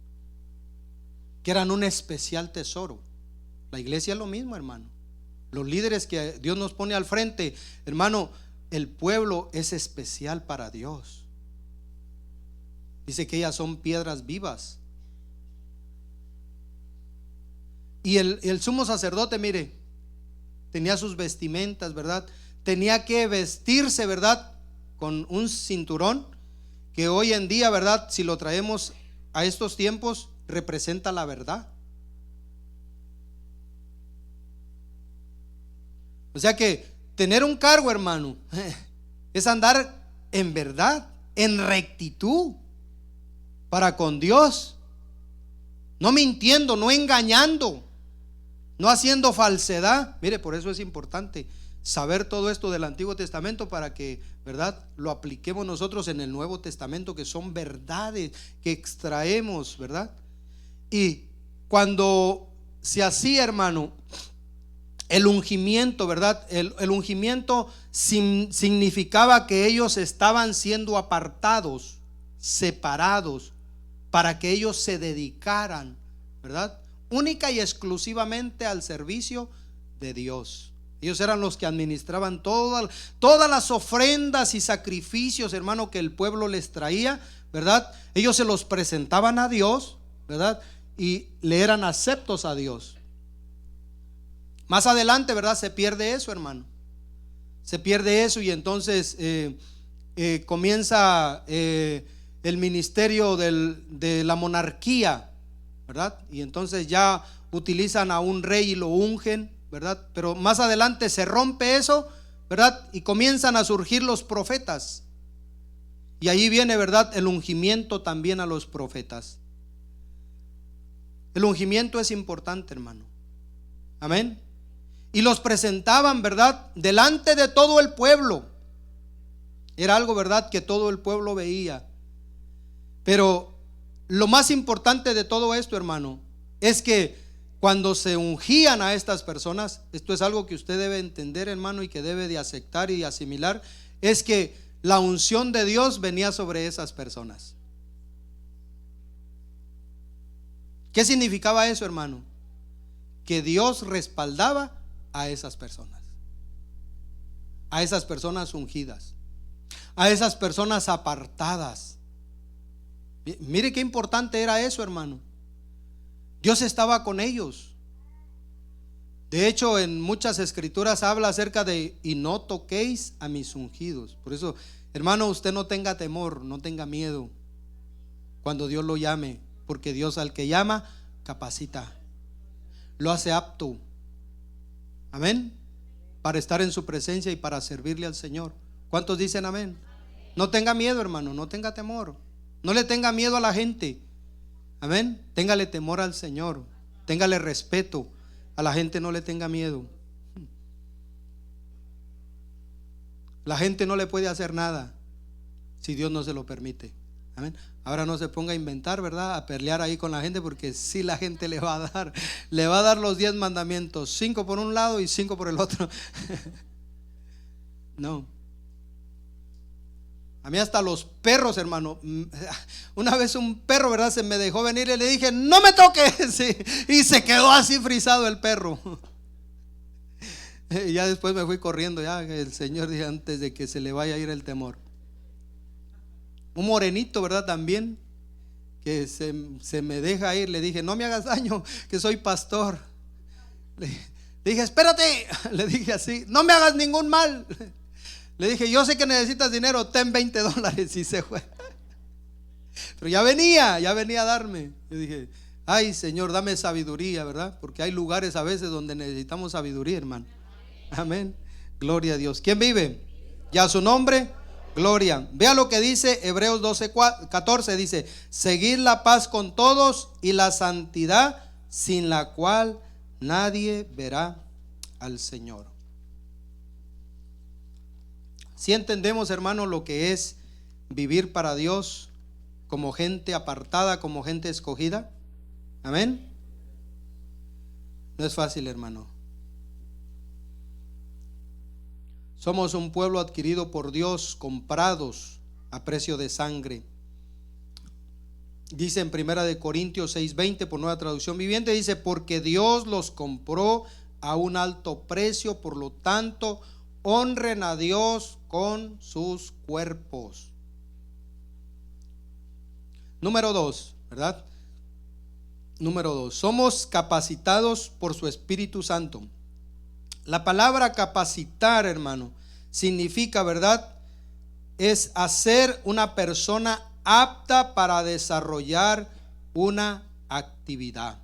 que eran un especial tesoro. La iglesia es lo mismo, hermano. Los líderes que Dios nos pone al frente, hermano, el pueblo es especial para Dios. Dice que ellas son piedras vivas. Y el sumo sacerdote, mire, tenía sus vestimentas, ¿verdad? tenía que vestirse, ¿verdad?, con un cinturón que hoy en día, ¿verdad?, si lo traemos a estos tiempos, representa la verdad. O sea que tener un cargo, hermano, es andar en verdad, en rectitud para con Dios, no mintiendo, no engañando, no haciendo falsedad. Mire, por eso es importante saber todo esto del Antiguo Testamento para que, ¿verdad?, lo apliquemos nosotros en el Nuevo Testamento, que son verdades que extraemos, ¿verdad? Y cuando se hacía, hermano, el ungimiento, ¿verdad? El ungimiento significaba que ellos estaban siendo apartados, separados, para que ellos se dedicaran, ¿verdad?, única y exclusivamente al servicio de Dios. Ellos eran los que administraban todas las ofrendas y sacrificios, hermano, que el pueblo les traía, ¿verdad? Ellos se los presentaban a Dios, ¿verdad?, y le eran aceptos a Dios. Más adelante, ¿verdad?, se pierde eso, hermano. Se pierde eso y entonces comienza el ministerio de la monarquía, ¿verdad? Y entonces ya utilizan a un rey y lo ungen, ¿verdad? Pero más adelante se rompe eso, ¿verdad? Y comienzan a surgir los profetas. Y ahí viene, ¿verdad?, el ungimiento también a los profetas. El ungimiento es importante, hermano. Amén. Y los presentaban, ¿verdad?, delante de todo el pueblo. Era algo, ¿verdad?, que todo el pueblo veía. Pero lo más importante de todo esto, hermano, es que cuando se ungían a estas personas, esto es algo que usted debe entender, hermano, y que debe de aceptar y asimilar, es que la unción de Dios venía sobre esas personas. ¿Qué significaba eso, hermano? Que Dios respaldaba a esas personas ungidas, a esas personas apartadas. Mire qué importante era eso, hermano. Dios estaba con ellos. De hecho, en muchas escrituras habla acerca de: y no toquéis a mis ungidos. Por eso, hermano, usted no tenga temor, no tenga miedo cuando Dios lo llame, porque Dios al que llama capacita, lo hace apto. Amén. Para estar en su presencia y para servirle al Señor. ¿Cuántos dicen amén? No tenga miedo, hermano, no tenga temor. No le tenga miedo a la gente. Amén. Téngale temor al Señor. Téngale respeto. A la gente no le tenga miedo. La gente no le puede hacer nada si Dios no se lo permite. Amén. Ahora no se ponga a inventar, ¿verdad?, a pelear ahí con la gente, porque si la gente le va a dar los 10 mandamientos, 5 por un lado y 5 por el otro. No. A mí hasta los perros, hermano. Una vez un perro, ¿verdad?, se me dejó venir y le dije: no me toques. Sí, y se quedó así frisado el perro. Y ya después me fui corriendo, ya el Señor dijo, antes de que se le vaya a ir el temor. Un morenito, ¿verdad?, también, que se me deja ir. Le dije: no me hagas daño, que soy pastor. Le dije: espérate. Le dije así: no me hagas ningún mal. Le dije: yo sé que necesitas dinero, ten $20. Y se fue. Pero ya venía a darme. Yo dije: ay, Señor, dame sabiduría, ¿verdad? Porque hay lugares a veces donde necesitamos sabiduría, hermano. Amén. Gloria a Dios. ¿Quién vive? Ya su nombre. Gloria. Vea lo que dice Hebreos 12:14. Dice: seguid la paz con todos y la santidad, sin la cual nadie verá al Señor. Si entendemos, hermano, lo que es vivir para Dios como gente apartada, como gente escogida. Amén. No es fácil, hermano. Somos un pueblo adquirido por Dios, comprados a precio de sangre. Dice en 1 Corintios 6:20, por Nueva Traducción Viviente, dice: porque Dios los compró a un alto precio, por lo tanto honren a Dios con sus cuerpos. Número 2, ¿verdad? Número 2, somos capacitados por su Espíritu Santo. La palabra capacitar, hermano, significa, ¿verdad? Es hacer una persona apta para desarrollar una actividad.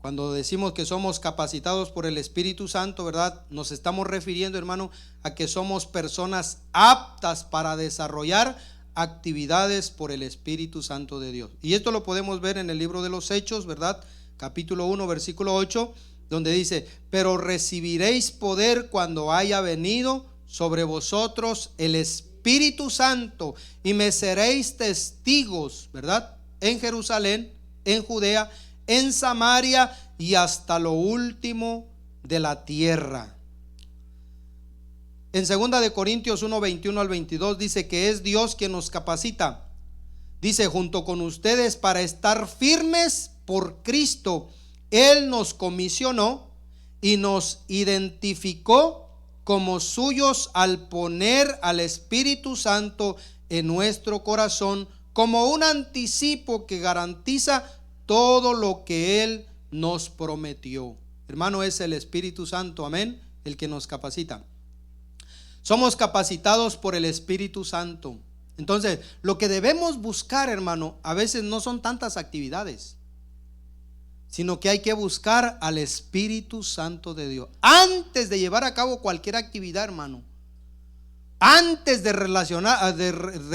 Cuando decimos que somos capacitados por el Espíritu Santo, ¿verdad? Nos estamos refiriendo, hermano, a que somos personas aptas para desarrollar actividades por el Espíritu Santo de Dios. Y esto lo podemos ver en el libro de los Hechos, ¿verdad? Capítulo 1, versículo 8, donde dice: pero recibiréis poder cuando haya venido sobre vosotros el Espíritu Santo, y me seréis testigos, ¿verdad? En Jerusalén, en Judea, en Samaria y hasta lo último de la tierra. En 2 de Corintios 1, 21 al 22 dice que es Dios quien nos capacita. Dice: junto con ustedes para estar firmes por Cristo, Él nos comisionó y nos identificó como suyos al poner al Espíritu Santo en nuestro corazón como un anticipo que garantiza todo lo que Él nos prometió. Hermano, es el Espíritu Santo, amén, el que nos capacita. Somos capacitados por el Espíritu Santo. Entonces, lo que debemos buscar, hermano, a veces no son tantas actividades, sino que hay que buscar al Espíritu Santo de Dios. Antes de llevar a cabo cualquier actividad, hermano, antes de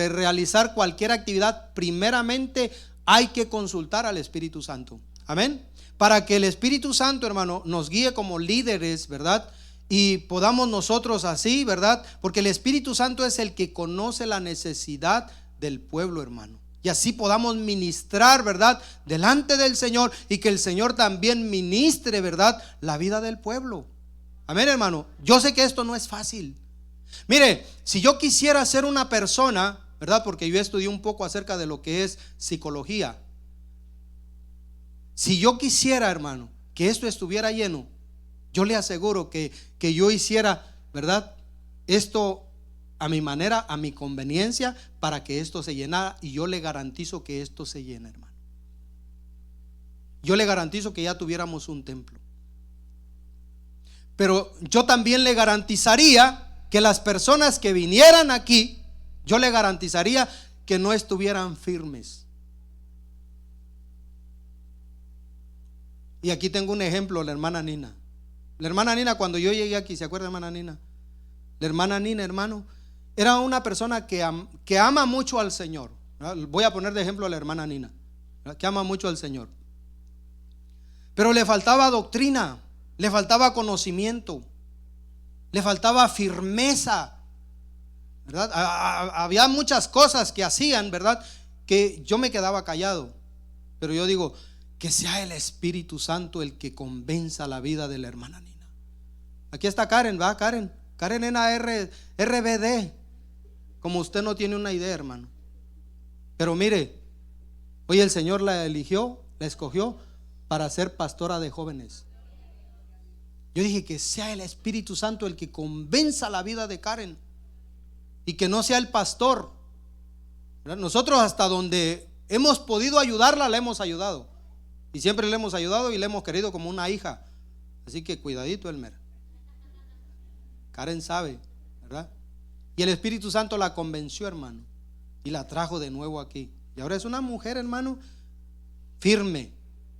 realizar cualquier actividad, primeramente hay que consultar al Espíritu Santo. Amén. Para que el Espíritu Santo, hermano, nos guíe como líderes, ¿verdad? Y podamos nosotros así, ¿verdad? Porque el Espíritu Santo es el que conoce la necesidad del pueblo, hermano. Y así podamos ministrar, ¿verdad? Delante del Señor, y que el Señor también ministre, ¿verdad? La vida del pueblo. Amén, hermano. Yo sé que esto no es fácil. Mire, si yo quisiera ser una persona, ¿verdad? Porque yo estudié un poco acerca de lo que es psicología. Si yo quisiera, hermano, que esto estuviera lleno, yo le aseguro que yo hiciera, ¿verdad? Esto a mi manera, a mi conveniencia, para que esto se llenara. Y yo le garantizo que esto se llena, hermano. Yo le garantizo que ya tuviéramos un templo. Pero yo también le garantizaría que las personas que vinieran aquí, yo le garantizaría que no estuvieran firmes. Y aquí tengo un ejemplo, la hermana Nina. La hermana Nina, cuando yo llegué aquí, ¿se acuerda, hermana Nina? La hermana Nina, hermano, era una persona que ama mucho al Señor. Voy a poner de ejemplo a la hermana Nina, que ama mucho al Señor. Pero le faltaba doctrina, le faltaba conocimiento, le faltaba firmeza, ¿verdad? Había muchas cosas que hacían, ¿verdad? Que yo me quedaba callado. Pero yo digo, que sea el Espíritu Santo el que convenza la vida de la hermana Nina. Aquí está Karen, ¿va? Karen Nena RBD. Como usted no tiene una idea, hermano. Pero mire, hoy el Señor la eligió, la escogió para ser pastora de jóvenes. Yo dije, que sea el Espíritu Santo el que convenza la vida de Karen, y que no sea el pastor, ¿verdad? Nosotros hasta donde hemos podido ayudarla, la hemos ayudado. Y siempre le hemos ayudado y le hemos querido como una hija. Así que cuidadito, Elmer. Karen sabe, ¿verdad? Y el Espíritu Santo la convenció, hermano, y la trajo de nuevo aquí. Y ahora es una mujer, hermano, firme.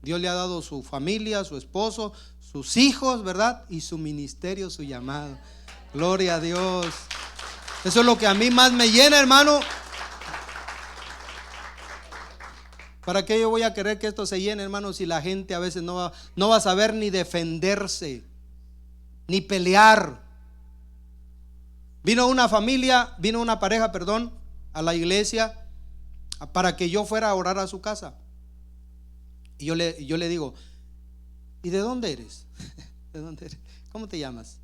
Dios le ha dado su familia, su esposo, sus hijos, ¿verdad? Y su ministerio, su llamado. Gloria a Dios. Eso es lo que a mí más me llena, hermano. ¿Para qué yo voy a querer que esto se llene, hermano, si la gente a veces no va a saber ni defenderse, ni pelear? Vino una pareja, a la iglesia para que yo fuera a orar a su casa. Y yo le digo, ¿y de dónde eres? ¿De dónde eres? ¿Cómo te llamas?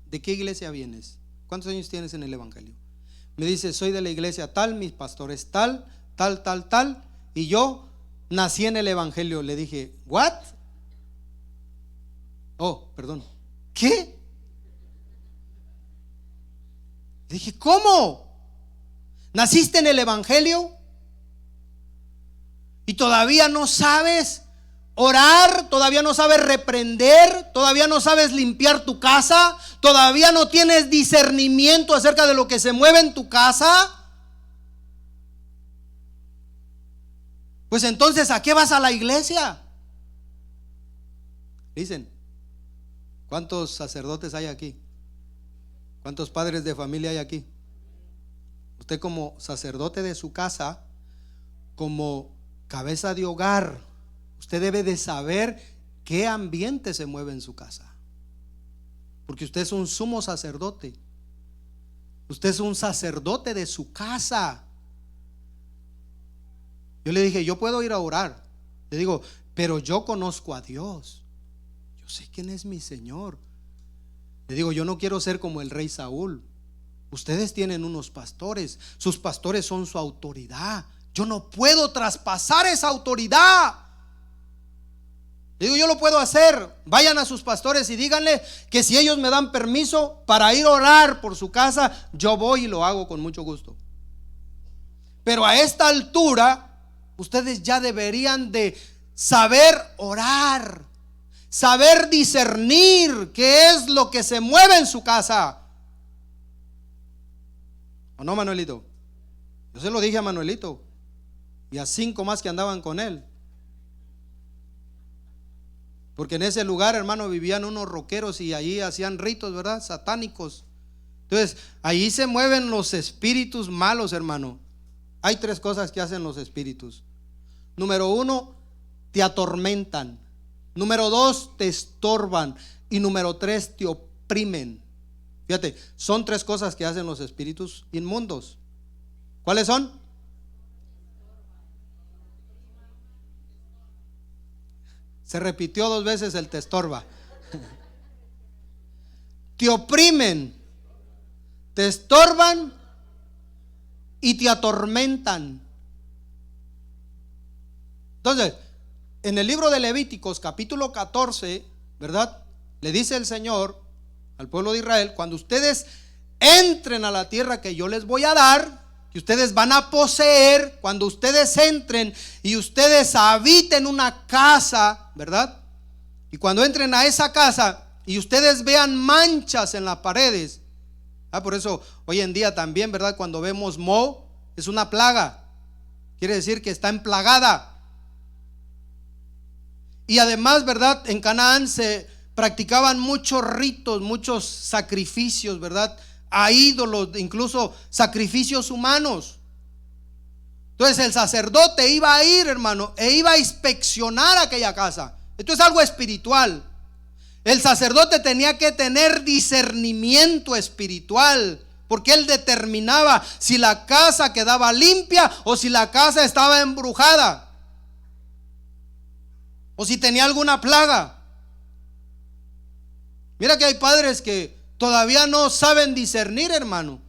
¿De qué iglesia vienes? ¿Cuántos años tienes en el evangelio? Me dice, soy de la iglesia tal, mis pastores tal, y yo nací en el evangelio. Le dije, ¿what? Oh, perdón. ¿Qué? Le dije, ¿cómo? ¿Naciste en el evangelio? ¿Y todavía no sabes orar, todavía no sabes reprender, todavía no sabes limpiar tu casa, todavía no tienes discernimiento acerca de lo que se mueve en tu casa, pues entonces, ¿a qué vas a la iglesia? Dicen, ¿cuántos sacerdotes hay aquí? ¿Cuántos padres de familia hay aquí? Usted como sacerdote de su casa, como cabeza de hogar, usted debe de saber qué ambiente se mueve en su casa. Porque usted es un sumo sacerdote. Usted es un sacerdote de su casa. Yo le dije, yo puedo ir a orar. Le digo, pero yo conozco a Dios. Yo sé quién es mi Señor. Le digo, yo no quiero ser como el rey Saúl. Ustedes tienen unos pastores. Sus pastores son su autoridad. Yo no puedo traspasar esa autoridad. Le digo, yo lo puedo hacer. Vayan a sus pastores y díganle que si ellos me dan permiso para ir a orar por su casa, yo voy y lo hago con mucho gusto. Pero a esta altura, ustedes ya deberían de saber orar, saber discernir qué es lo que se mueve en su casa. ¿O no, Manuelito? Yo se lo dije a Manuelito y a 5 más que andaban con él. Porque en ese lugar, hermano, vivían unos roqueros y allí hacían ritos, ¿verdad? Satánicos. Entonces, ahí se mueven los espíritus malos, hermano. Hay 3 cosas que hacen los espíritus. Número 1, te atormentan. Número 2, te estorban. Y número 3, te oprimen. Fíjate, son 3 cosas que hacen los espíritus inmundos. ¿Cuáles son? Se repitió 2 veces el te estorba. Te oprimen, te estorban y te atormentan. Entonces, en el libro de Levíticos, capítulo 14, ¿verdad? Le dice el Señor al pueblo de Israel: cuando ustedes entren a la tierra que yo les voy a dar, que ustedes van a poseer, cuando ustedes entren y ustedes habiten una casa, ¿verdad? Y cuando entren a esa casa y ustedes vean manchas en las paredes, por eso hoy en día también, ¿verdad? Cuando vemos moho, es una plaga, quiere decir que está emplagada. Y además, ¿verdad? En Canaán se practicaban muchos ritos, muchos sacrificios, ¿verdad? A ídolos, incluso sacrificios humanos. Entonces el sacerdote iba a ir, hermano, e iba a inspeccionar aquella casa. Esto es algo espiritual. El sacerdote tenía que tener discernimiento espiritual, porque él determinaba si la casa quedaba limpia o si la casa estaba embrujada, o si tenía alguna plaga. Mira que hay padres que todavía no saben discernir, hermano,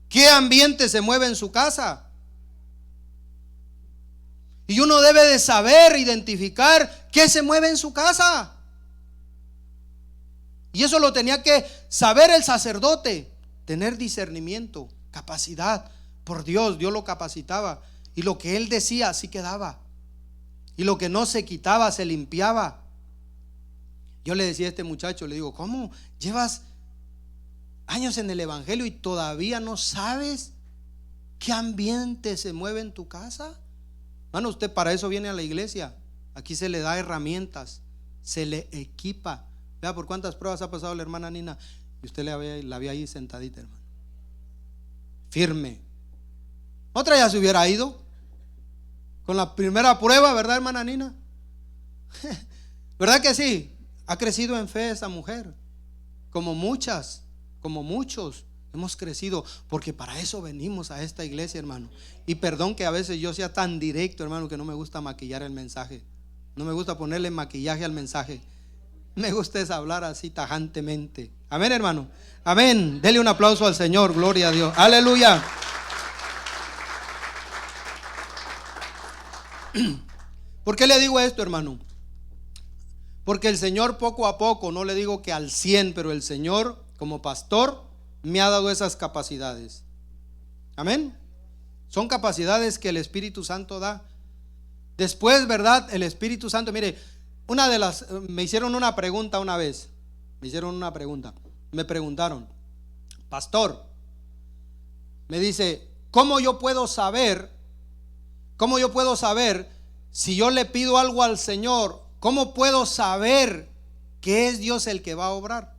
qué ambiente se mueve en su casa. Y uno debe de saber identificar qué se mueve en su casa. Y eso lo tenía que saber el sacerdote, tener discernimiento, capacidad. Por Dios, Dios lo capacitaba. Y lo que él decía, así quedaba. Y lo que no se quitaba, se limpiaba. Yo le decía a este muchacho, le digo, ¿cómo llevas años en el evangelio y todavía no sabes qué ambiente se mueve en tu casa? Hermano, usted para eso viene a la iglesia. Aquí se le da herramientas, se le equipa. Vea por cuántas pruebas ha pasado la hermana Nina y usted la había ahí sentadita, hermano, firme. Otra ya se hubiera ido con la primera prueba, ¿verdad, hermana Nina? ¿Verdad que sí? Ha crecido en fe esa mujer, como muchas, como muchos hemos crecido, porque para eso venimos a esta iglesia, hermano. Y perdón que a veces yo sea tan directo, hermano, que no me gusta maquillar el mensaje. No me gusta ponerle maquillaje al mensaje. Me gusta es hablar así tajantemente. Amén, hermano. Amén. Dele un aplauso al Señor. Gloria a Dios. Aleluya. ¿Por qué le digo esto, hermano? Porque el Señor poco a poco, no le digo que al 100, pero el Señor como pastor me ha dado esas capacidades. Amén. Son capacidades que el Espíritu Santo da. Después, ¿verdad? El Espíritu Santo, mire, Me hicieron una pregunta una vez. Me preguntaron, pastor, me dice, ¿cómo yo puedo saber si yo le pido algo al Señor? ¿Cómo puedo saber que es Dios el que va a obrar?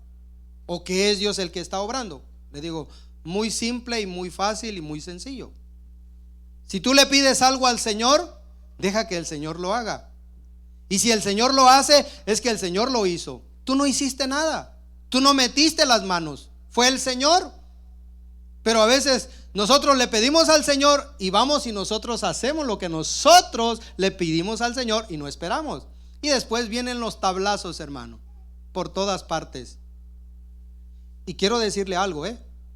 ¿O que es Dios el que está obrando? Le digo, muy simple y muy fácil y muy sencillo. Si tú le pides algo al Señor, deja que el Señor lo haga. Y si el Señor lo hace, es que el Señor lo hizo. Tú no hiciste nada, tú no metiste las manos, fue el Señor. Pero a veces nosotros le pedimos al Señor y vamos y nosotros hacemos lo que nosotros le pedimos al Señor y no esperamos. Y después vienen los tablazos, hermano, por todas partes. Y quiero decirle algo,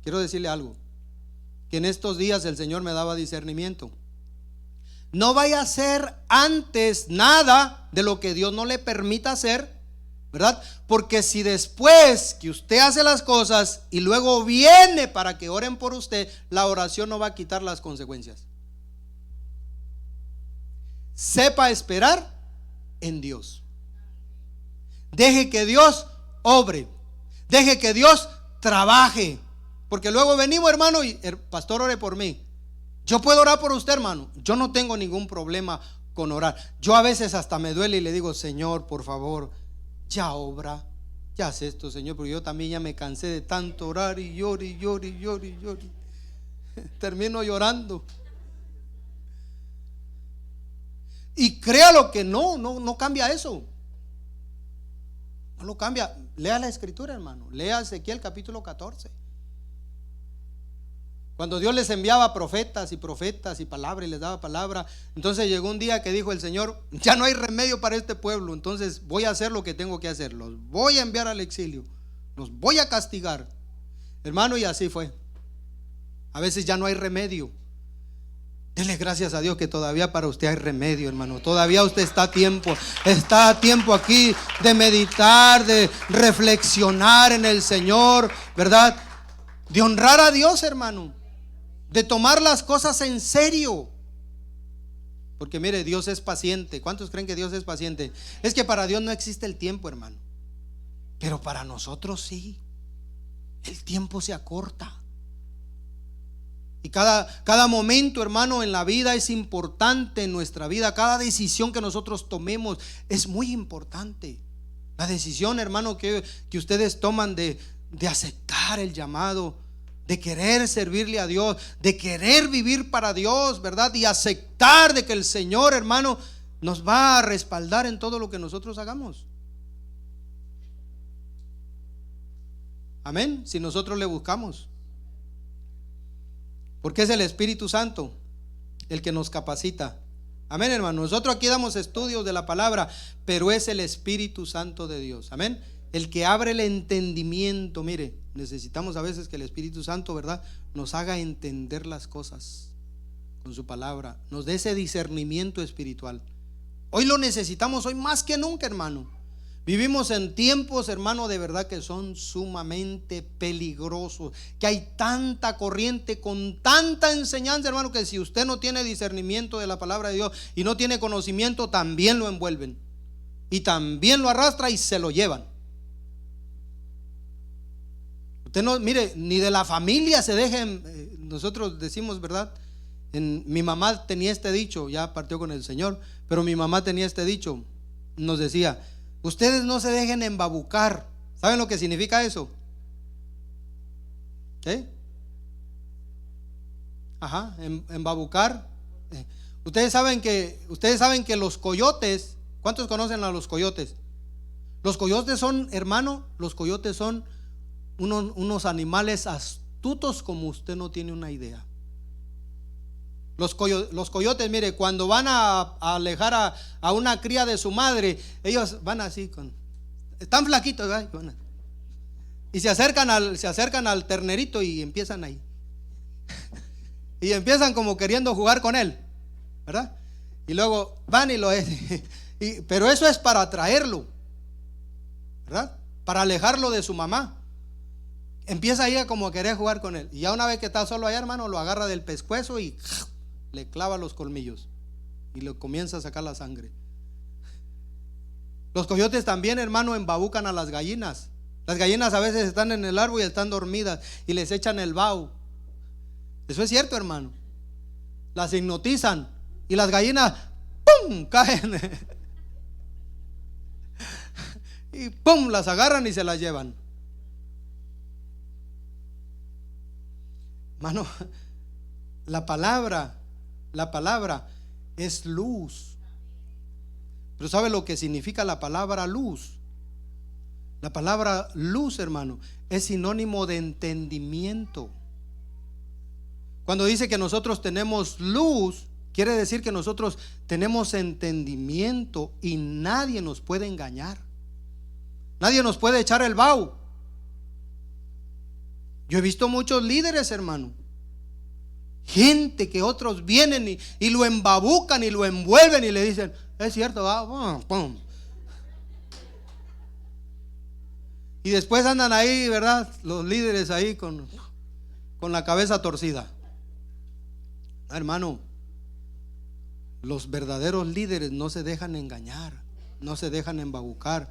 que en estos días el Señor me daba discernimiento. No vaya a hacer antes nada de lo que Dios no le permita hacer, ¿verdad? Porque si después que usted hace las cosas y luego viene para que oren por usted, la oración no va a quitar las consecuencias. Sepa esperar en Dios. Deje que Dios obre. Deje que Dios trabaje. Porque luego venimos, hermano, y el pastor, ore por mí. Yo puedo orar por usted, hermano. Yo no tengo ningún problema con orar. Yo a veces hasta me duele y le digo, Señor, por favor, ya obra, ya haz esto, Señor, porque yo también ya me cansé de tanto orar y lloro y lloro y lloro y lloro. Termino llorando. Y créalo que no cambia eso. No lo cambia. Lea la escritura, hermano. Lea Ezequiel capítulo 14. Cuando Dios les enviaba profetas y palabra y les daba palabra, entonces llegó un día que dijo el Señor, ya no hay remedio para este pueblo, entonces voy a hacer lo que tengo que hacer, los voy a enviar al exilio, los voy a castigar, hermano, y así fue. A veces ya no hay remedio. Dele gracias a Dios que todavía para usted hay remedio, hermano. Todavía usted está a tiempo aquí de meditar, de reflexionar en el Señor, ¿verdad? De honrar a Dios, hermano. De tomar las cosas en serio. Porque mire, Dios es paciente. ¿Cuántos creen que Dios es paciente? Es que para Dios no existe el tiempo, hermano. Pero para nosotros sí. El tiempo se acorta. Y cada momento, hermano, en la vida es importante en nuestra vida. Cada decisión que nosotros tomemos es muy importante. La decisión, hermano, que ustedes toman de aceptar el llamado, de querer servirle a Dios, de querer vivir para Dios, ¿verdad? Y aceptar de que el Señor, hermano, nos va a respaldar en todo lo que nosotros hagamos. Amén. Si nosotros le buscamos. Porque es el Espíritu Santo el que nos capacita. Amén, hermano. Nosotros aquí damos estudios de la palabra, pero es el Espíritu Santo de Dios. Amén. El que abre el entendimiento. Mire, necesitamos a veces que el Espíritu Santo, ¿verdad?, nos haga entender las cosas con su palabra, nos dé ese discernimiento espiritual. Hoy lo necesitamos, hoy más que nunca, hermano. Vivimos en tiempos, hermano, de verdad que son sumamente peligrosos, que hay tanta corriente con tanta enseñanza, hermano, que si usted no tiene discernimiento de la palabra de Dios y no tiene conocimiento, también lo envuelven y también lo arrastra y se lo llevan. Usted no, mire, ni de la familia se dejen. Nosotros decimos, ¿verdad? Mi mamá tenía este dicho, ya partió con el Señor, pero mi mamá tenía este dicho, nos decía, ustedes no se dejen embabucar. ¿Saben lo que significa eso? ¿Eh? Ajá, embabucar. Ustedes saben que los coyotes, ¿cuántos conocen a los coyotes? Los coyotes son, hermano, unos animales astutos como usted no tiene una idea. Los coyotes, mire, cuando van a alejar a una cría de su madre, ellos van así, están flaquitos, ¿verdad? Y se acercan al ternerito y empiezan ahí. Y empiezan como queriendo jugar con él, ¿verdad? Y luego van y pero eso es para atraerlo, ¿verdad? Para alejarlo de su mamá. Empieza ahí a como querer jugar con él. Y ya una vez que está solo allá, hermano, lo agarra del pescuezo y le clava los colmillos y le comienza a sacar la sangre. Los coyotes también, hermano, embabucan a las gallinas. Las gallinas a veces están en el árbol y están dormidas y les echan el vaho. Eso es cierto, hermano. Las hipnotizan y las gallinas ¡pum! Caen y ¡pum! Las agarran y se las llevan. Hermano, la palabra es luz. Pero ¿sabe lo que significa la palabra luz? La palabra luz, hermano, es sinónimo de entendimiento. Cuando dice que nosotros tenemos luz, quiere decir que nosotros tenemos entendimiento y nadie nos puede engañar. Nadie nos puede echar el vaho. Yo he visto muchos líderes, hermano, gente que otros vienen y lo embabucan y lo envuelven y le dicen: es cierto, va, pum. Y después andan ahí, ¿verdad? Los líderes ahí con la cabeza torcida. Hermano, los verdaderos líderes no se dejan engañar, no se dejan embabucar.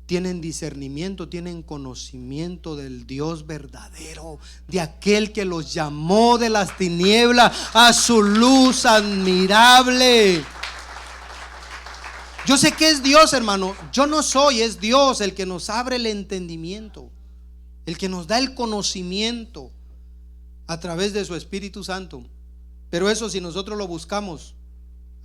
Tienen discernimiento, tienen conocimiento del Dios verdadero, de aquel que los llamó de las tinieblas a su luz admirable. Yo sé que es Dios, hermano. Yo no soy, es Dios el que nos abre el entendimiento, el que nos da el conocimiento a través de su Espíritu Santo. Pero eso, si nosotros lo buscamos,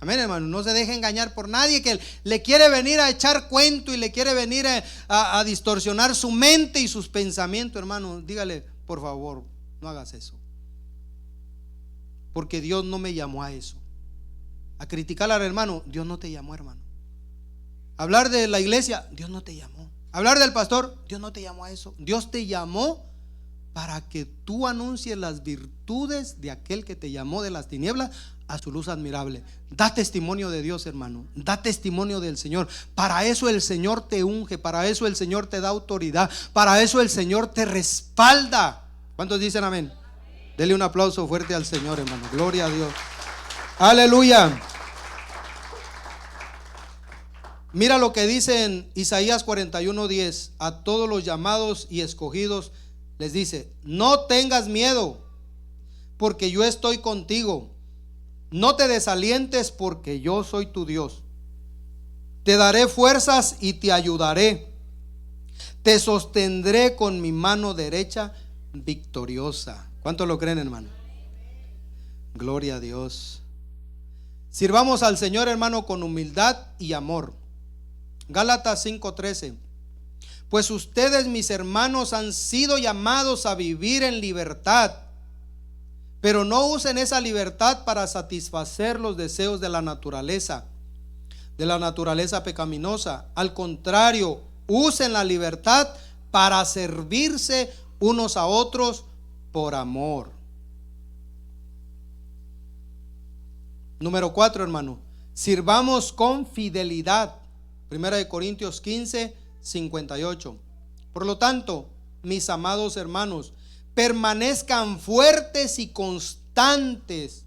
amén, hermano, no se deje engañar por nadie que le quiere venir a echar cuento y le quiere venir a distorsionar su mente y sus pensamientos, hermano. Dígale, por favor, no hagas eso, porque Dios no me llamó a eso. A criticar al hermano, Dios no te llamó, hermano. Hablar de la iglesia, Dios no te llamó. Hablar del pastor, Dios no te llamó a eso. Dios te llamó para que tú anuncies las virtudes de aquel que te llamó de las tinieblas a su luz admirable. Da testimonio de Dios, hermano. Da testimonio del Señor. Para eso el Señor te unge, para eso el Señor te da autoridad, para eso el Señor te respalda. ¿Cuántos dicen amén? Dele un aplauso fuerte al Señor, hermano. Gloria a Dios. Aleluya. Mira lo que dice en Isaías 41:10. A todos los llamados y escogidos les dice: no tengas miedo, porque yo estoy contigo. No te desalientes, porque yo soy tu Dios. Te daré fuerzas y te ayudaré. Te sostendré con mi mano derecha victoriosa. ¿Cuántos lo creen, hermano? Gloria a Dios. Sirvamos al Señor, hermano, con humildad y amor. Gálatas 5:13. Pues ustedes, mis hermanos, han sido llamados a vivir en libertad, pero no usen esa libertad para satisfacer los deseos de la naturaleza pecaminosa. Al contrario, usen la libertad para servirse unos a otros por amor. Número 4, hermano. Sirvamos con fidelidad. 1 Corintios 15:58. Por lo tanto, mis amados hermanos, permanezcan fuertes y constantes.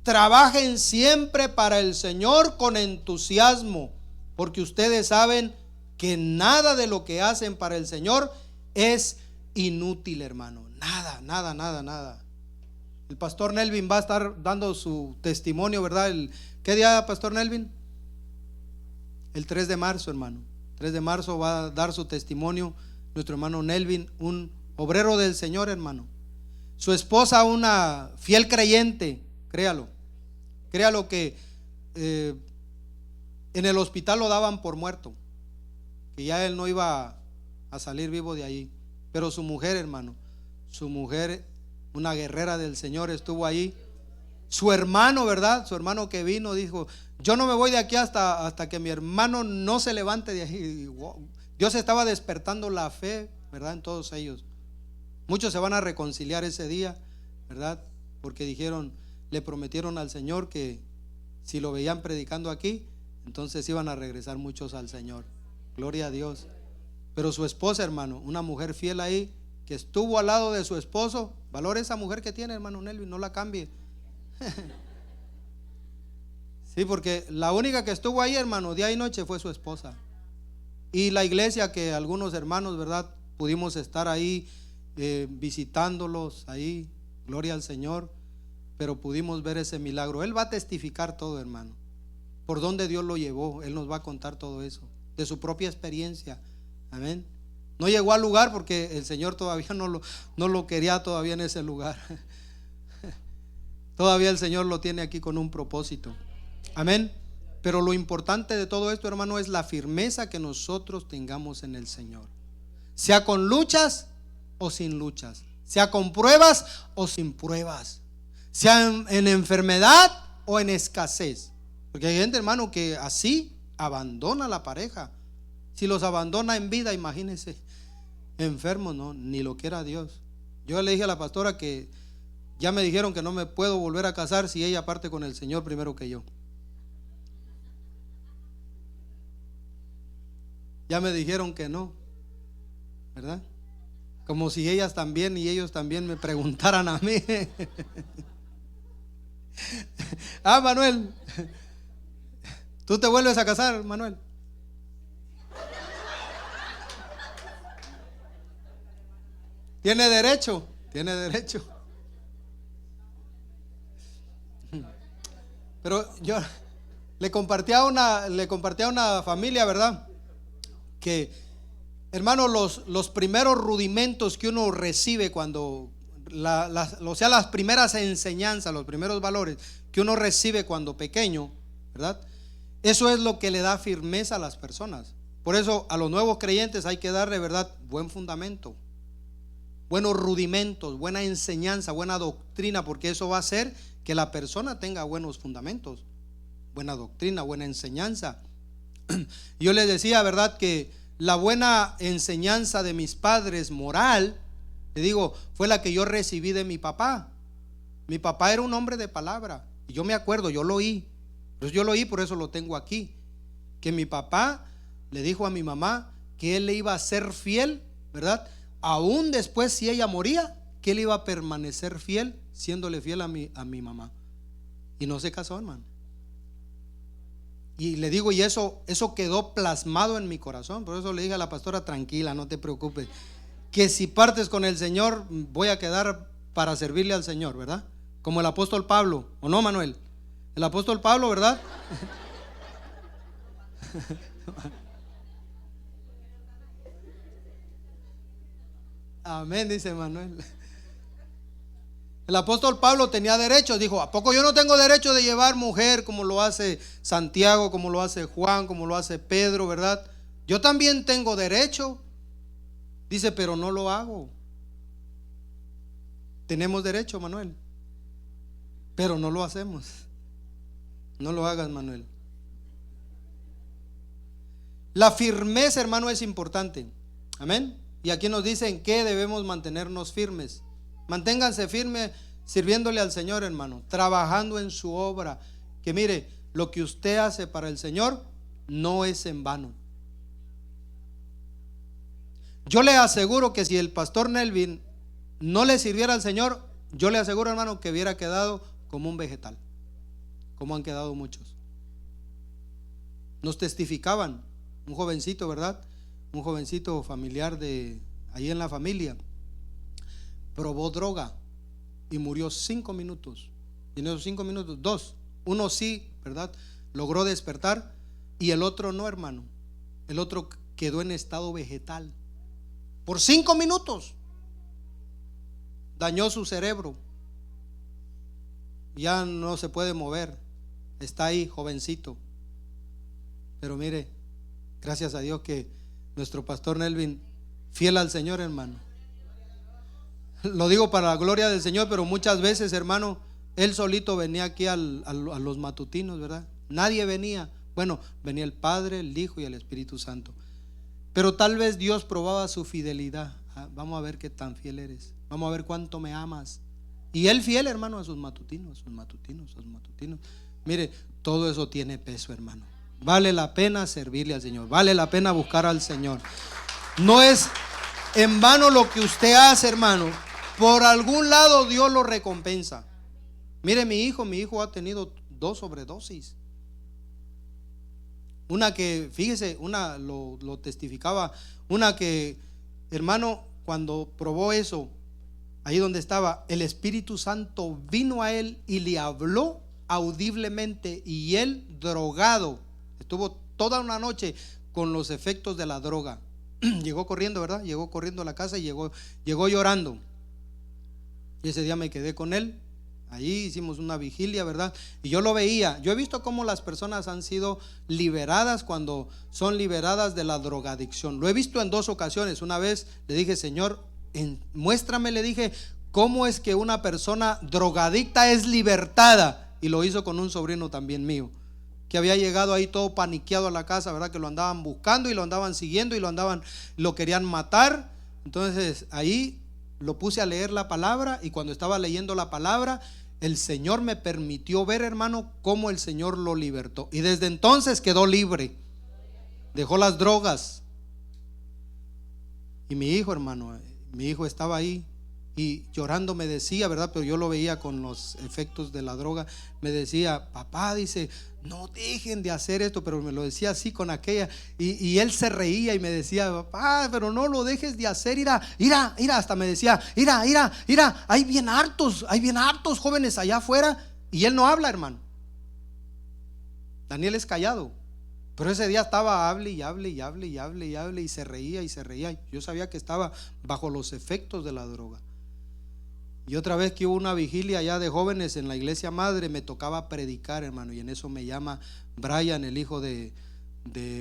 Trabajen siempre para el Señor con entusiasmo, porque ustedes saben que nada de lo que hacen para el Señor es inútil, hermano. Nada. El pastor Nelvin va a estar dando su testimonio, ¿verdad? ¿Qué día, pastor Nelvin? El 3 de marzo, hermano. 3 de marzo va a dar su testimonio nuestro hermano Nelvin, un obrero del Señor, hermano. Su esposa, una fiel creyente, créalo que en el hospital lo daban por muerto, que ya él no iba a salir vivo de allí. Pero su mujer, hermano, una guerrera del Señor, estuvo ahí. Su hermano, ¿verdad? Su hermano que vino dijo: yo no me voy de aquí hasta que mi hermano no se levante de ahí. Y wow, Dios estaba despertando la fe, ¿verdad? En todos ellos. Muchos se van a reconciliar ese día, ¿verdad? Porque le prometieron al Señor que si lo veían predicando aquí, entonces iban a regresar muchos al Señor. Gloria a Dios. Pero su esposa, hermano, una mujer fiel ahí, que estuvo al lado de su esposo. Valore esa mujer que tiene, hermano Nelvin, no la cambie. Sí, porque la única que estuvo ahí, hermano, día y noche fue su esposa. Y la iglesia, que algunos hermanos, ¿verdad? Pudimos estar ahí visitándolos ahí, gloria al Señor, pero pudimos ver ese milagro. Él va a testificar todo, hermano, por dónde Dios lo llevó. Él nos va a contar todo eso, de su propia experiencia. Amén. No llegó al lugar porque el Señor todavía no lo quería todavía en ese lugar. Todavía el Señor lo tiene aquí con un propósito. Amén. Pero lo importante de todo esto, hermano, es la firmeza que nosotros tengamos en el Señor. Sea con luchas o sin luchas, sea con pruebas o sin pruebas, sea en enfermedad o en escasez. Porque hay gente, hermano, que así abandona la pareja. Si los abandona en vida, imagínense, enfermos, no, ni lo quiera Dios. Yo le dije a la pastora que ya me dijeron que no me puedo volver a casar si ella parte con el Señor primero que yo. Ya me dijeron que no, ¿verdad? Como si ellas también y ellos también me preguntaran a mí. Ah, Manuel, ¿tú te vuelves a casar, Manuel? Tiene derecho, tiene derecho. Pero yo le compartí a una familia, ¿verdad? Que, hermano, los primeros rudimentos que uno recibe cuando, las primeras enseñanzas, los primeros valores que uno recibe cuando pequeño, ¿verdad? Eso es lo que le da firmeza a las personas. Por eso a los nuevos creyentes hay que darle, ¿verdad?, buen fundamento, buenos rudimentos, buena enseñanza, buena doctrina, porque eso va a hacer que la persona tenga buenos fundamentos, buena doctrina, buena enseñanza. Yo les decía, ¿verdad?, que la buena enseñanza de mis padres moral, le digo, fue la que yo recibí de mi papá. Mi papá era un hombre de palabra, y yo me acuerdo, yo lo oí, por eso lo tengo aquí, que mi papá le dijo a mi mamá que él le iba a ser fiel, ¿verdad?, aún después si ella moría, que él iba a permanecer fiel, siéndole fiel a mi mamá. Y no se casó, hermano. Y le digo, y eso quedó plasmado en mi corazón. Por eso le dije a la pastora, tranquila, no te preocupes, que si partes con el Señor, voy a quedar para servirle al Señor, ¿verdad? Como el apóstol Pablo, ¿o no, Manuel? El apóstol Pablo, ¿verdad? Amén, dice Manuel. El apóstol Pablo tenía derechos. Dijo, ¿a poco yo no tengo derecho de llevar mujer como lo hace Santiago, como lo hace Juan, como lo hace Pedro, ¿verdad? Yo también tengo derecho. Dice, pero no lo hago. Tenemos derecho, Manuel, pero no lo hacemos. No lo hagas, Manuel. La firmeza, hermano, es importante. Amén. Y aquí nos dicen que debemos mantenernos firmes. Manténganse firmes sirviéndole al Señor, hermano, trabajando en su obra. Que mire, lo que usted hace para el Señor no es en vano. Yo le aseguro que si el pastor Nelvin no le sirviera al Señor, yo le aseguro, hermano, que hubiera quedado como un vegetal, como han quedado muchos. Nos testificaban, un jovencito, ¿verdad?, un jovencito familiar de ahí en la familia, probó droga y murió 5 minutos. Y en esos 5 minutos, uno sí, ¿verdad?, logró despertar, y el otro no, hermano. El otro quedó en estado vegetal por 5 minutos. Dañó su cerebro, ya no se puede mover, está ahí, jovencito. Pero mire, gracias a Dios que nuestro pastor Nelvin, fiel al Señor, hermano. Lo digo para la gloria del Señor, pero muchas veces, hermano, él solito venía aquí a los matutinos, ¿verdad? Nadie venía. Bueno, venía el Padre, el Hijo y el Espíritu Santo. Pero tal vez Dios probaba su fidelidad. Vamos a ver qué tan fiel eres. Vamos a ver cuánto me amas. Y él fiel, hermano, a sus matutinos. Mire, todo eso tiene peso, hermano. Vale la pena servirle al Señor. Vale la pena buscar al Señor. No es en vano lo que usted hace, hermano. Por algún lado Dios lo recompensa. Mire, mi hijo ha tenido 2 sobredosis. Una que, fíjese, una lo testificaba, una que, hermano, cuando probó eso, ahí donde estaba, el Espíritu Santo vino a él y le habló audiblemente, y él, drogado, estuvo toda una noche con los efectos de la droga. Llegó corriendo, ¿verdad? Llegó corriendo a la casa y llegó llorando. Y ese día me quedé con él. Ahí hicimos una vigilia, ¿verdad? Y yo lo veía. Yo he visto cómo las personas han sido liberadas cuando son liberadas de la drogadicción. Lo he visto en 2 ocasiones. Una vez le dije, Señor, muéstrame, le dije, cómo es que una persona drogadicta es libertada. Y lo hizo con un sobrino también mío, que había llegado ahí todo paniqueado a la casa, ¿verdad? Que lo andaban buscando y lo andaban siguiendo y lo querían matar. Entonces ahí lo puse a leer la palabra, y cuando estaba leyendo la palabra, el Señor me permitió ver, hermano, cómo el Señor lo libertó. Y desde entonces quedó libre, dejó las drogas. Y mi hijo, hermano, mi hijo estaba ahí y llorando me decía, ¿verdad? Pero yo lo veía con los efectos de la droga. Me decía, papá, dice, no dejen de hacer esto. Pero me lo decía así con aquella, y él se reía y me decía, papá, pero no lo dejes de hacer. Mira, hasta me decía, mira, hay bien hartos jóvenes allá afuera. Y él no habla, hermano. Daniel es callado, pero ese día estaba hable y se reía. Yo sabía que estaba bajo los efectos de la droga. Y otra vez que hubo una vigilia allá de jóvenes en la iglesia madre, me tocaba predicar, hermano, y en eso me llama Brian, el hijo de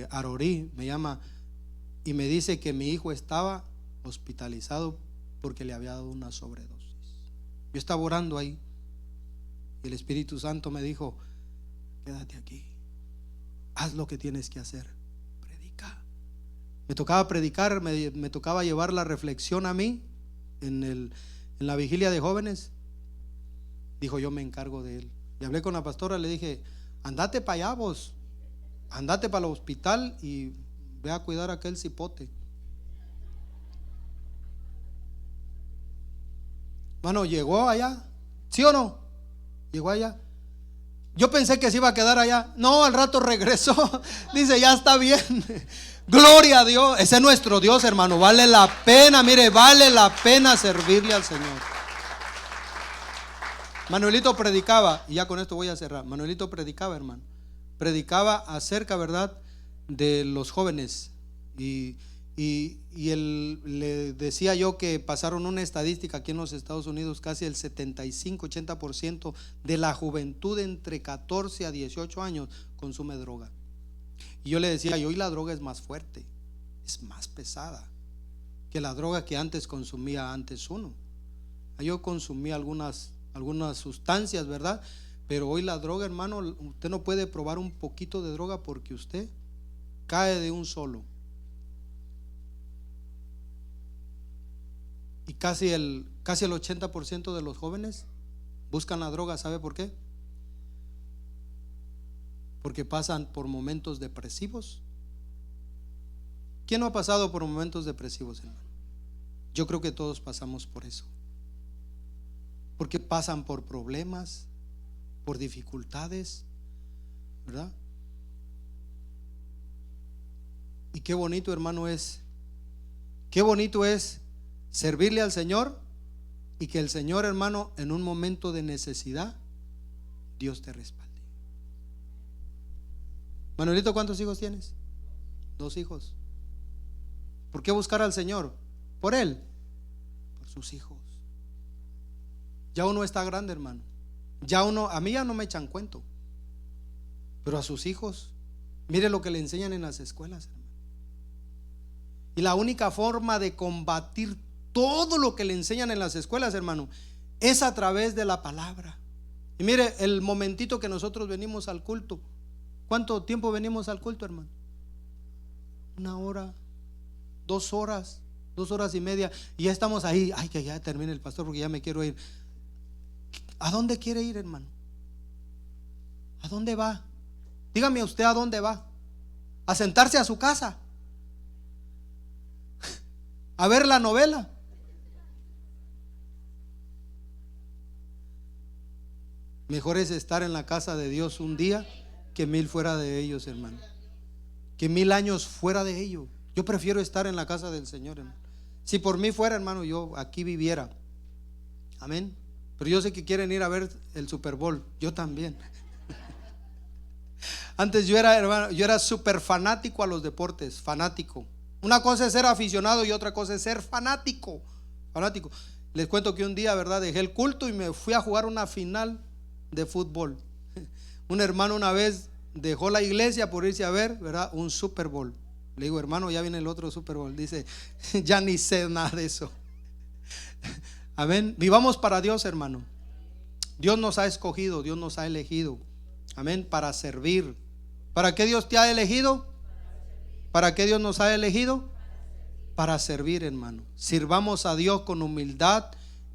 Arorí, me llama y me dice que mi hijo estaba hospitalizado porque le había dado una sobredosis. Yo estaba orando ahí y el Espíritu Santo me dijo, quédate aquí, haz lo que tienes que hacer, predica. Me tocaba predicar, me tocaba llevar la reflexión a mí en la vigilia de jóvenes. Dijo, yo me encargo de él. Y hablé con la pastora, le dije, andate para allá vos, andate para el hospital y ve a cuidar a aquel cipote. Bueno, llegó allá, ¿sí o no? Llegó allá. Yo pensé que se iba a quedar allá. No, al rato regresó. Dice, ya está bien. Gloria a Dios. Ese es nuestro Dios, hermano. Vale la pena, mire, vale la pena servirle al Señor. Manuelito predicaba, y ya con esto voy a cerrar. Manuelito predicaba, hermano. Predicaba acerca, ¿verdad?, de los jóvenes. Y él, le decía yo que pasaron una estadística aquí en los Estados Unidos, casi el 75-80% de la juventud entre 14 a 18 años consume droga. Y yo le decía, y hoy la droga es más fuerte, es más pesada que la droga que antes consumía uno. Yo consumía algunas sustancias, ¿verdad? Pero hoy la droga, hermano, usted no puede probar un poquito de droga porque usted cae de un solo. Y casi el 80% de los jóvenes buscan la droga. ¿Sabe por qué? Porque pasan por momentos depresivos. ¿Quién no ha pasado por momentos depresivos, hermano? Yo creo que todos pasamos por eso. Porque pasan por problemas, por dificultades, ¿verdad? Y qué bonito, hermano, qué bonito es servirle al Señor y que el Señor, hermano, en un momento de necesidad, Dios te respalde. Manuelito, ¿cuántos hijos tienes? 2 hijos. ¿Por qué buscar al Señor? Por Él, por sus hijos. Ya uno está grande, hermano. A mí ya no me echan cuento, pero a sus hijos, mire lo que le enseñan en las escuelas, hermano. Y la única forma de combatir todo lo que le enseñan en las escuelas, hermano, es a través de la palabra. Y mire, el momentito que nosotros venimos al culto, ¿cuánto tiempo venimos al culto, hermano? 1 hora, 2 horas, 2 horas y media, y ya estamos ahí. Ay, que ya termine el pastor porque ya me quiero ir. ¿A dónde quiere ir, hermano? ¿A dónde va? Dígame usted, ¿a dónde va? ¿A sentarse a su casa? ¿A ver la novela? Mejor es estar en la casa de Dios un día que 1000 fuera de ellos, hermano. que 1000 años fuera de ello. Yo prefiero estar en la casa del Señor, hermano. Si por mí fuera, hermano, yo aquí viviera. Amén. Pero yo sé que quieren ir a ver el Super Bowl. Yo también. Antes yo era, hermano, yo era súper fanático a los deportes. Fanático. Una cosa es ser aficionado y otra cosa es ser fanático. Fanático. Les cuento que un día, ¿verdad? Dejé el culto y me fui a jugar una final de fútbol. Un hermano una vez dejó la iglesia por irse a ver, ¿verdad? Un Super Bowl. Le digo, hermano, ya viene el otro Super Bowl. Dice, ya ni sé nada de eso. Amén. Vivamos para Dios, hermano. Dios nos ha escogido, Dios nos ha elegido. Amén. Para servir. ¿Para qué Dios te ha elegido? ¿Para qué Dios nos ha elegido? Para servir, hermano. Sirvamos a Dios con humildad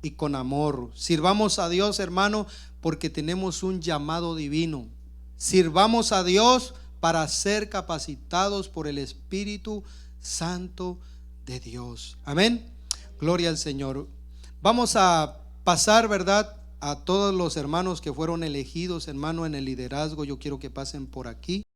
y con amor. Sirvamos a Dios, hermano, porque tenemos un llamado divino. Sirvamos a Dios para ser capacitados por el Espíritu Santo de Dios. Amén. Gloria al Señor. Vamos a pasar, ¿verdad?, a todos los hermanos que fueron elegidos, hermano, en el liderazgo. Yo quiero que pasen por aquí.